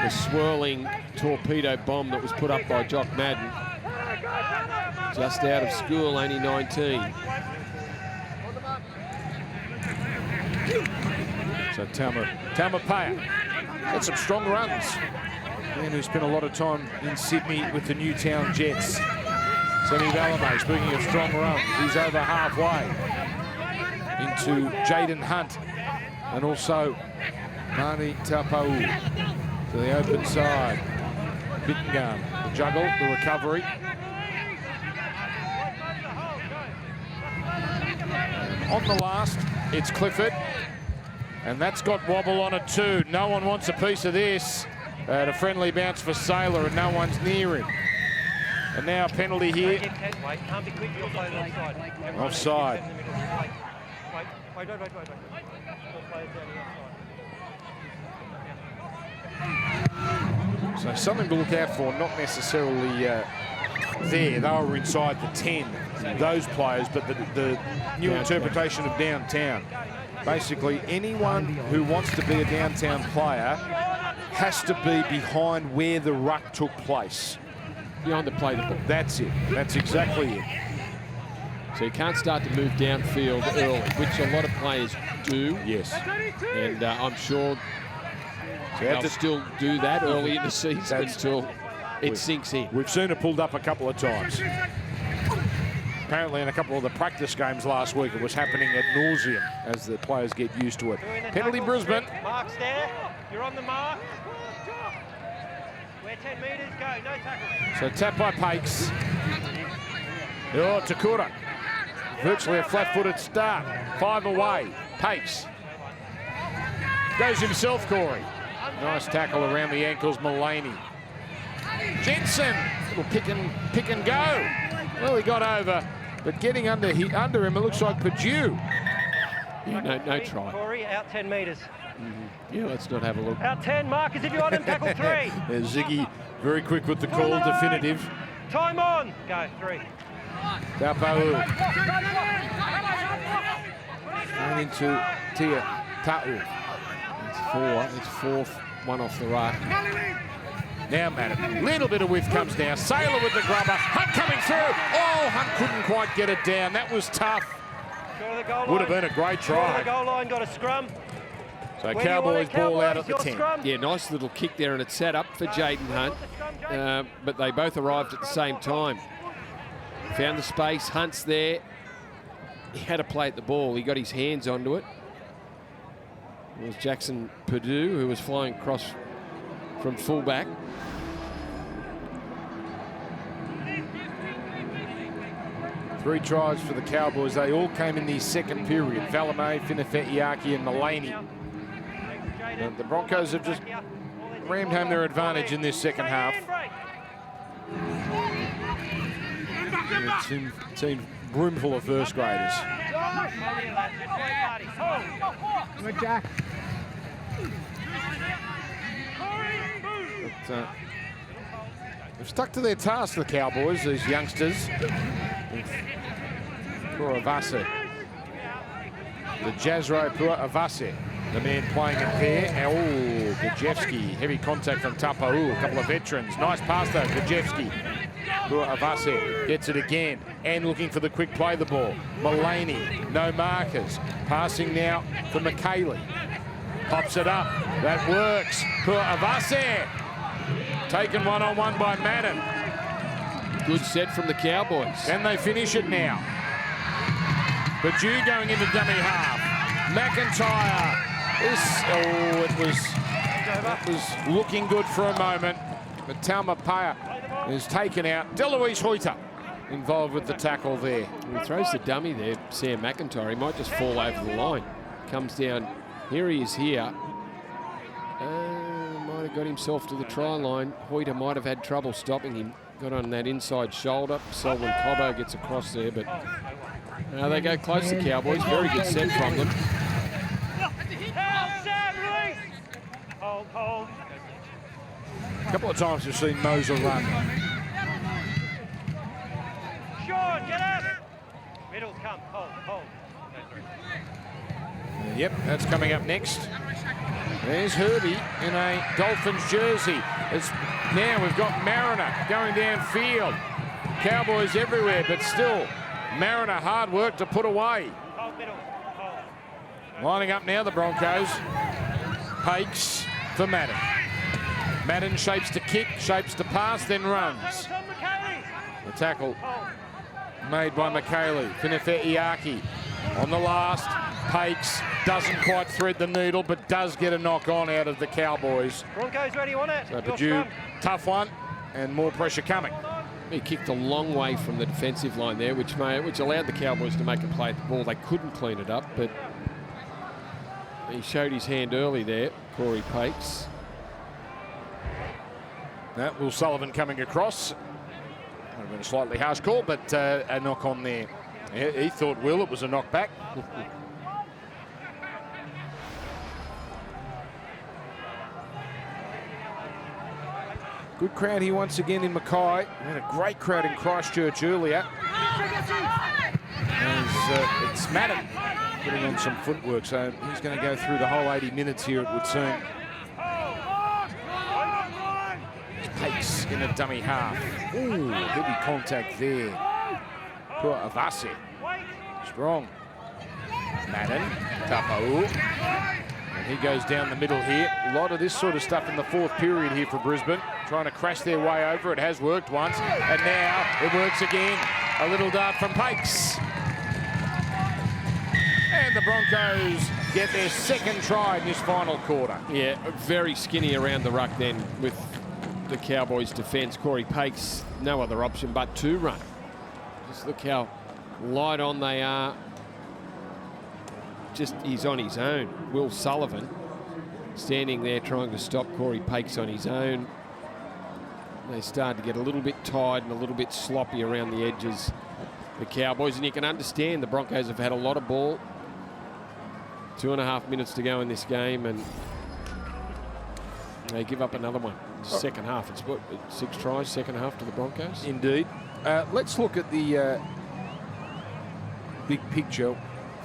swirling torpedo bomb that was put up by Jock Madden. Just out of school, only 19. So Taumapea had some strong runs. Man who spent a lot of time in Sydney with the Newtown Jets. Semi Valame, speaking of strong runs, he's over halfway into Jaden Hunt and also Mani Tapau to the open side. Bittengun, the juggle, the recovery. And on the last, it's Clifford. And that's got wobble on it too. No one wants a piece of this. A friendly bounce for Sailor and no one's near him. And now a penalty here. Offside. So something to look out for, not necessarily there. They were inside the 10, those players, but the new interpretation of downtown. Basically, anyone who wants to be a downtown player has to be behind where the ruck took place. Behind the play the ball. That's it. That's exactly it. So you can't start to move downfield early, which a lot of players do. Yes. And I'm sure they'll still do that early in the season until it sinks in. We've seen it pulled up a couple of times. Apparently in a couple of the practice games last week, it was happening ad nauseum as the players get used to it. Penalty Brisbane. Mark's there. You're on the mark. We're 10 metres. Go. No tackle. So tap by Pakes. Oh, Takura. Virtually a flat-footed start. 5 away. Pakes. Goes himself, Corey. Nice tackle around the ankles, Mulaney. Jensen. Little pick and go. Well, he got over, but getting under him, it looks like Purdue. Yeah, no try. Corey, out 10 metres. Yeah, let's not have a look. Out 10, Marcus, if you want him, tackle 3. There's Ziggy, very quick with the call, definitive. Time on. Go, 3. Tapau. Going into Tia Ta'u. It's fourth, one off the right. Now Madden, little bit of whiff comes down. Sailor with the grubber, Hunt coming through. Oh, Hunt couldn't quite get it down. That was tough. Would have been a great try. The goal line got a scrum. So Cowboys ball out at the 10. Yeah, nice little kick there, and it's set up for Jaden Hunt. But they both arrived at the same time. Found the space, Hunt's there. He had to play at the ball. He got his hands onto it. It was Jackson Purdue who was flying across from fullback. Three tries for the Cowboys. They all came in the second period. Valame, Finifetiaki and Mulaney. The Broncos have just rammed home their advantage in this second half. Team brimful of first graders. But, they've stuck to their task, the Cowboys, these youngsters. Puravase. The Jazro Puravase, the man playing it there. Oh, Gajewski, heavy contact from Tapau, a couple of veterans. Nice pass though, Gajewski. Puravase gets it again and looking for the quick play the ball. Mulaney, no markers. Passing now for McKaylee. Pops it up, that works. Puravase. Taken one-on-one by Madden. Good set from the Cowboys. Can they finish it now? Purdue going into dummy half. McIntyre. It was looking good for a moment. But Taumapea is taken out. Deloise Hoyter involved with the tackle there. He throws the dummy there, Sam McIntyre. He might just fall over the line. Comes down. Here he is here. Might have got himself to the try line. Hoyter might have had trouble stopping him. Got on that inside shoulder. Selwyn Cobbo gets across there, but they go close to Cowboys. Very good set from them. A couple of times we've seen Moser run. Sean, get up! Middle, come, hold. Yep, that's coming up next. There's Herbie in a Dolphins jersey. Now we've got Mariner going downfield. Cowboys everywhere, but still, Mariner hard work to put away. Lining up now, the Broncos. Pakes for Madden. Madden shapes to kick, shapes to pass, then runs. The tackle made by McKaylee. Finefe'iaki on the last. Pakes doesn't quite thread the needle, but does get a knock on out of the Cowboys. Broncos ready on it. So Purdue, tough one, and more pressure coming. He kicked a long way from the defensive line there, which allowed the Cowboys to make a play at the ball. They couldn't clean it up, but he showed his hand early there, Corey Pakes. Now, Will Sullivan coming across. Would have been a slightly harsh call, but a knock on there. He thought Will, it was a knock back. Good crowd here once again in Mackay. We had a great crowd in Christchurch earlier. It's Madden putting on some footwork, so he's going to go through the whole 80 minutes here, it would seem. Pakes in a dummy half. Ooh, heavy contact there. Poor Avasi. Strong. Madden, Tapu. And he goes down the middle here. A lot of this sort of stuff in the fourth period here for Brisbane. Trying to crash their way over. It has worked once, and now it works again. A little dart from Pakes. And the Broncos get their second try in this final quarter. Yeah, very skinny around the ruck then with the Cowboys' defence. Corey Pakes, no other option but to run. Just look how light on they are. Just, he's on his own. Will Sullivan standing there trying to stop Corey Pakes on his own. They start to get a little bit tired and a little bit sloppy around the edges, the Cowboys, and you can understand the Broncos have had a lot of ball. 2.5 minutes to go in this game, and they give up another one. Second half, it's what, 6 tries, second half to the Broncos? Indeed. Let's look at the big picture.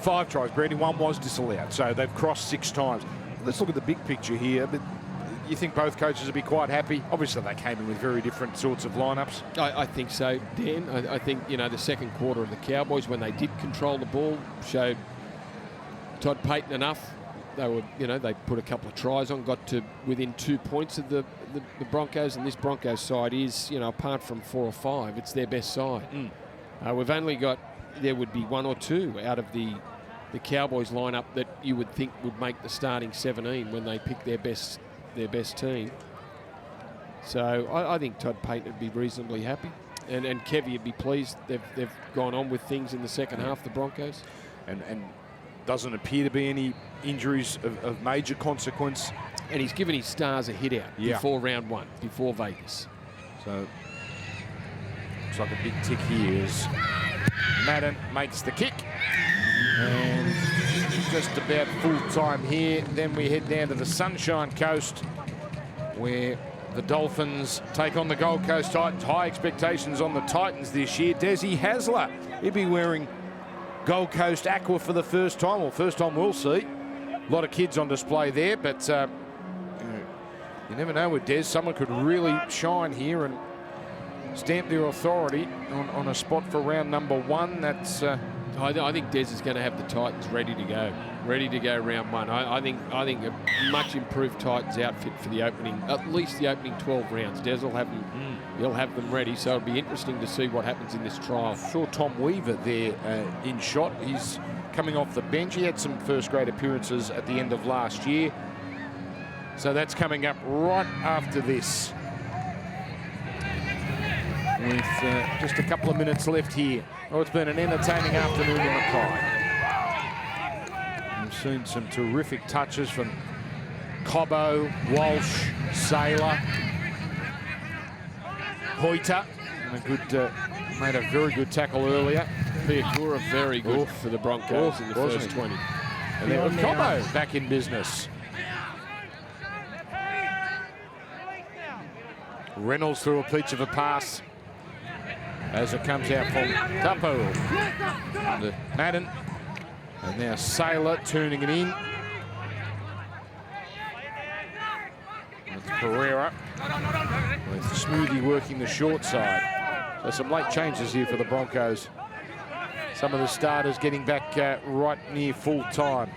5 tries, Brandy, 1 was disallowed, so they've crossed 6 times. Let's look at the big picture here. But you think both coaches would be quite happy? Obviously, they came in with very different sorts of lineups. I think so, Dan. I think, you know, the second quarter of the Cowboys, when they did control the ball, showed Todd Payton enough. They were, you know, they put a couple of tries on, got to within 2 points of the Broncos, and this Broncos side is, you know, apart from 4 or 5, it's their best side. We've only got, there would be 1 or 2 out of the Cowboys lineup that you would think would make the starting 17 when they pick their best team. So I think Todd Payton would be reasonably happy, and Kevy would be pleased. They've gone on with things in the second half, the Broncos, and doesn't appear to be any injuries of major consequence. And he's given his stars a hit out before round 1, before Vegas. So looks like a big tick here as Madden makes the kick. And just about full time here. Then we head down to the Sunshine Coast, where the Dolphins take on the Gold Coast Titans. High expectations on the Titans this year. Desi Hasler, he'll be wearing Gold Coast Aqua for the first time. Well, first time we'll see. A lot of kids on display there, but you never know with Des. Someone could really shine here and stamp their authority on a spot for round number 1. That's... I think Des is going to have the Titans ready to go round 1. I think a much improved Titans outfit for the opening, at least the opening 12 rounds. Des will have them, he'll have them ready, so it'll be interesting to see what happens in this trial. I saw Tom Weaver there in shot. He's coming off the bench. He had some first grade appearances at the end of last year. So that's coming up right after this. With just a couple of minutes left here. Oh, it's been an entertaining afternoon in Mackay. We've seen some terrific touches from Cobbo, Walsh, Saylor, Hoyter, and made a very good tackle earlier. Piakura very good for the Broncos in the first 20. And then with Cobbo back in business. Reynolds threw a peach of a pass as it comes out from Tapu under Madden. And now Saylor turning it in. That's Pereira with Smoothie working the short side. So some late changes here for the Broncos. Some of the starters getting back right near full time.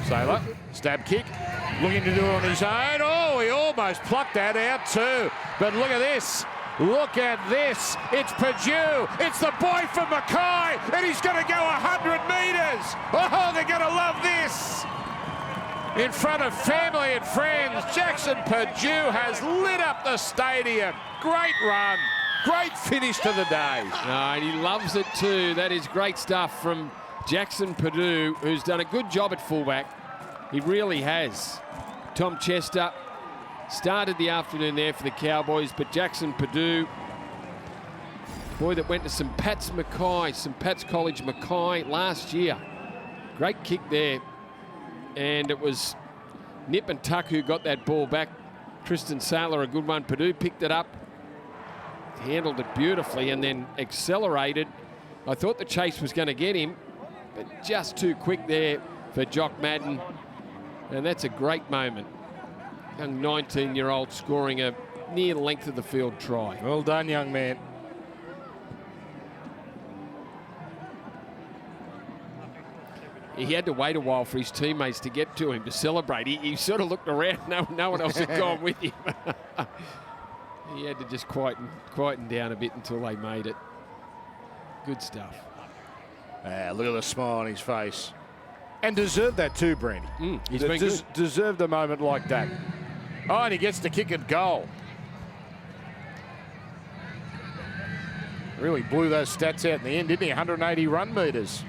Saylor Stab kick, looking to do it on his own. Oh, he almost plucked that out too. But look at this. Look at this. It's Purdue. It's the boy from Mackay, and he's going to go 100 metres. Oh, they're going to love this. In front of family and friends, Jackson Purdue has lit up the stadium. Great run. Great finish to the day. And he loves it too. That is great stuff from Jackson Purdue, who's done a good job at fullback. He really has. Tom Chester started the afternoon there for the Cowboys, but Jackson Purdue, boy that went to St. Pat's College Mackay last year. Great kick there. And it was Nip and Tuck who got that ball back. Tristan Saylor, a good one. Purdue picked it up, handled it beautifully, and then accelerated. I thought the chase was going to get him, but just too quick there for Jock Madden. And that's a great moment. Young 19-year-old scoring a near length of the field try. Well done, young man. He had to wait a while for his teammates to get to him to celebrate. He sort of looked around. No one else had gone with him. He had to just quieten down a bit until they made it. Good stuff. Look at the smile on his face. And deserved that too, Brandy. He's been good. Deserved a moment like that. Oh, and he gets to kick and goal. Really blew those stats out in the end, didn't he? 180 run metres.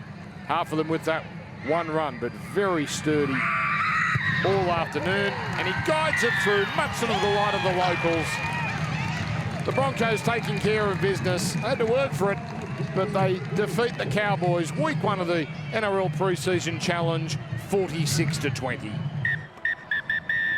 Half of them with that one run, but very sturdy all afternoon. And he guides it through, much to the delight of the locals. The Broncos taking care of business. They had to work for it, but they defeat the Cowboys. Week 1 of the NRL pre-season challenge, 46-20.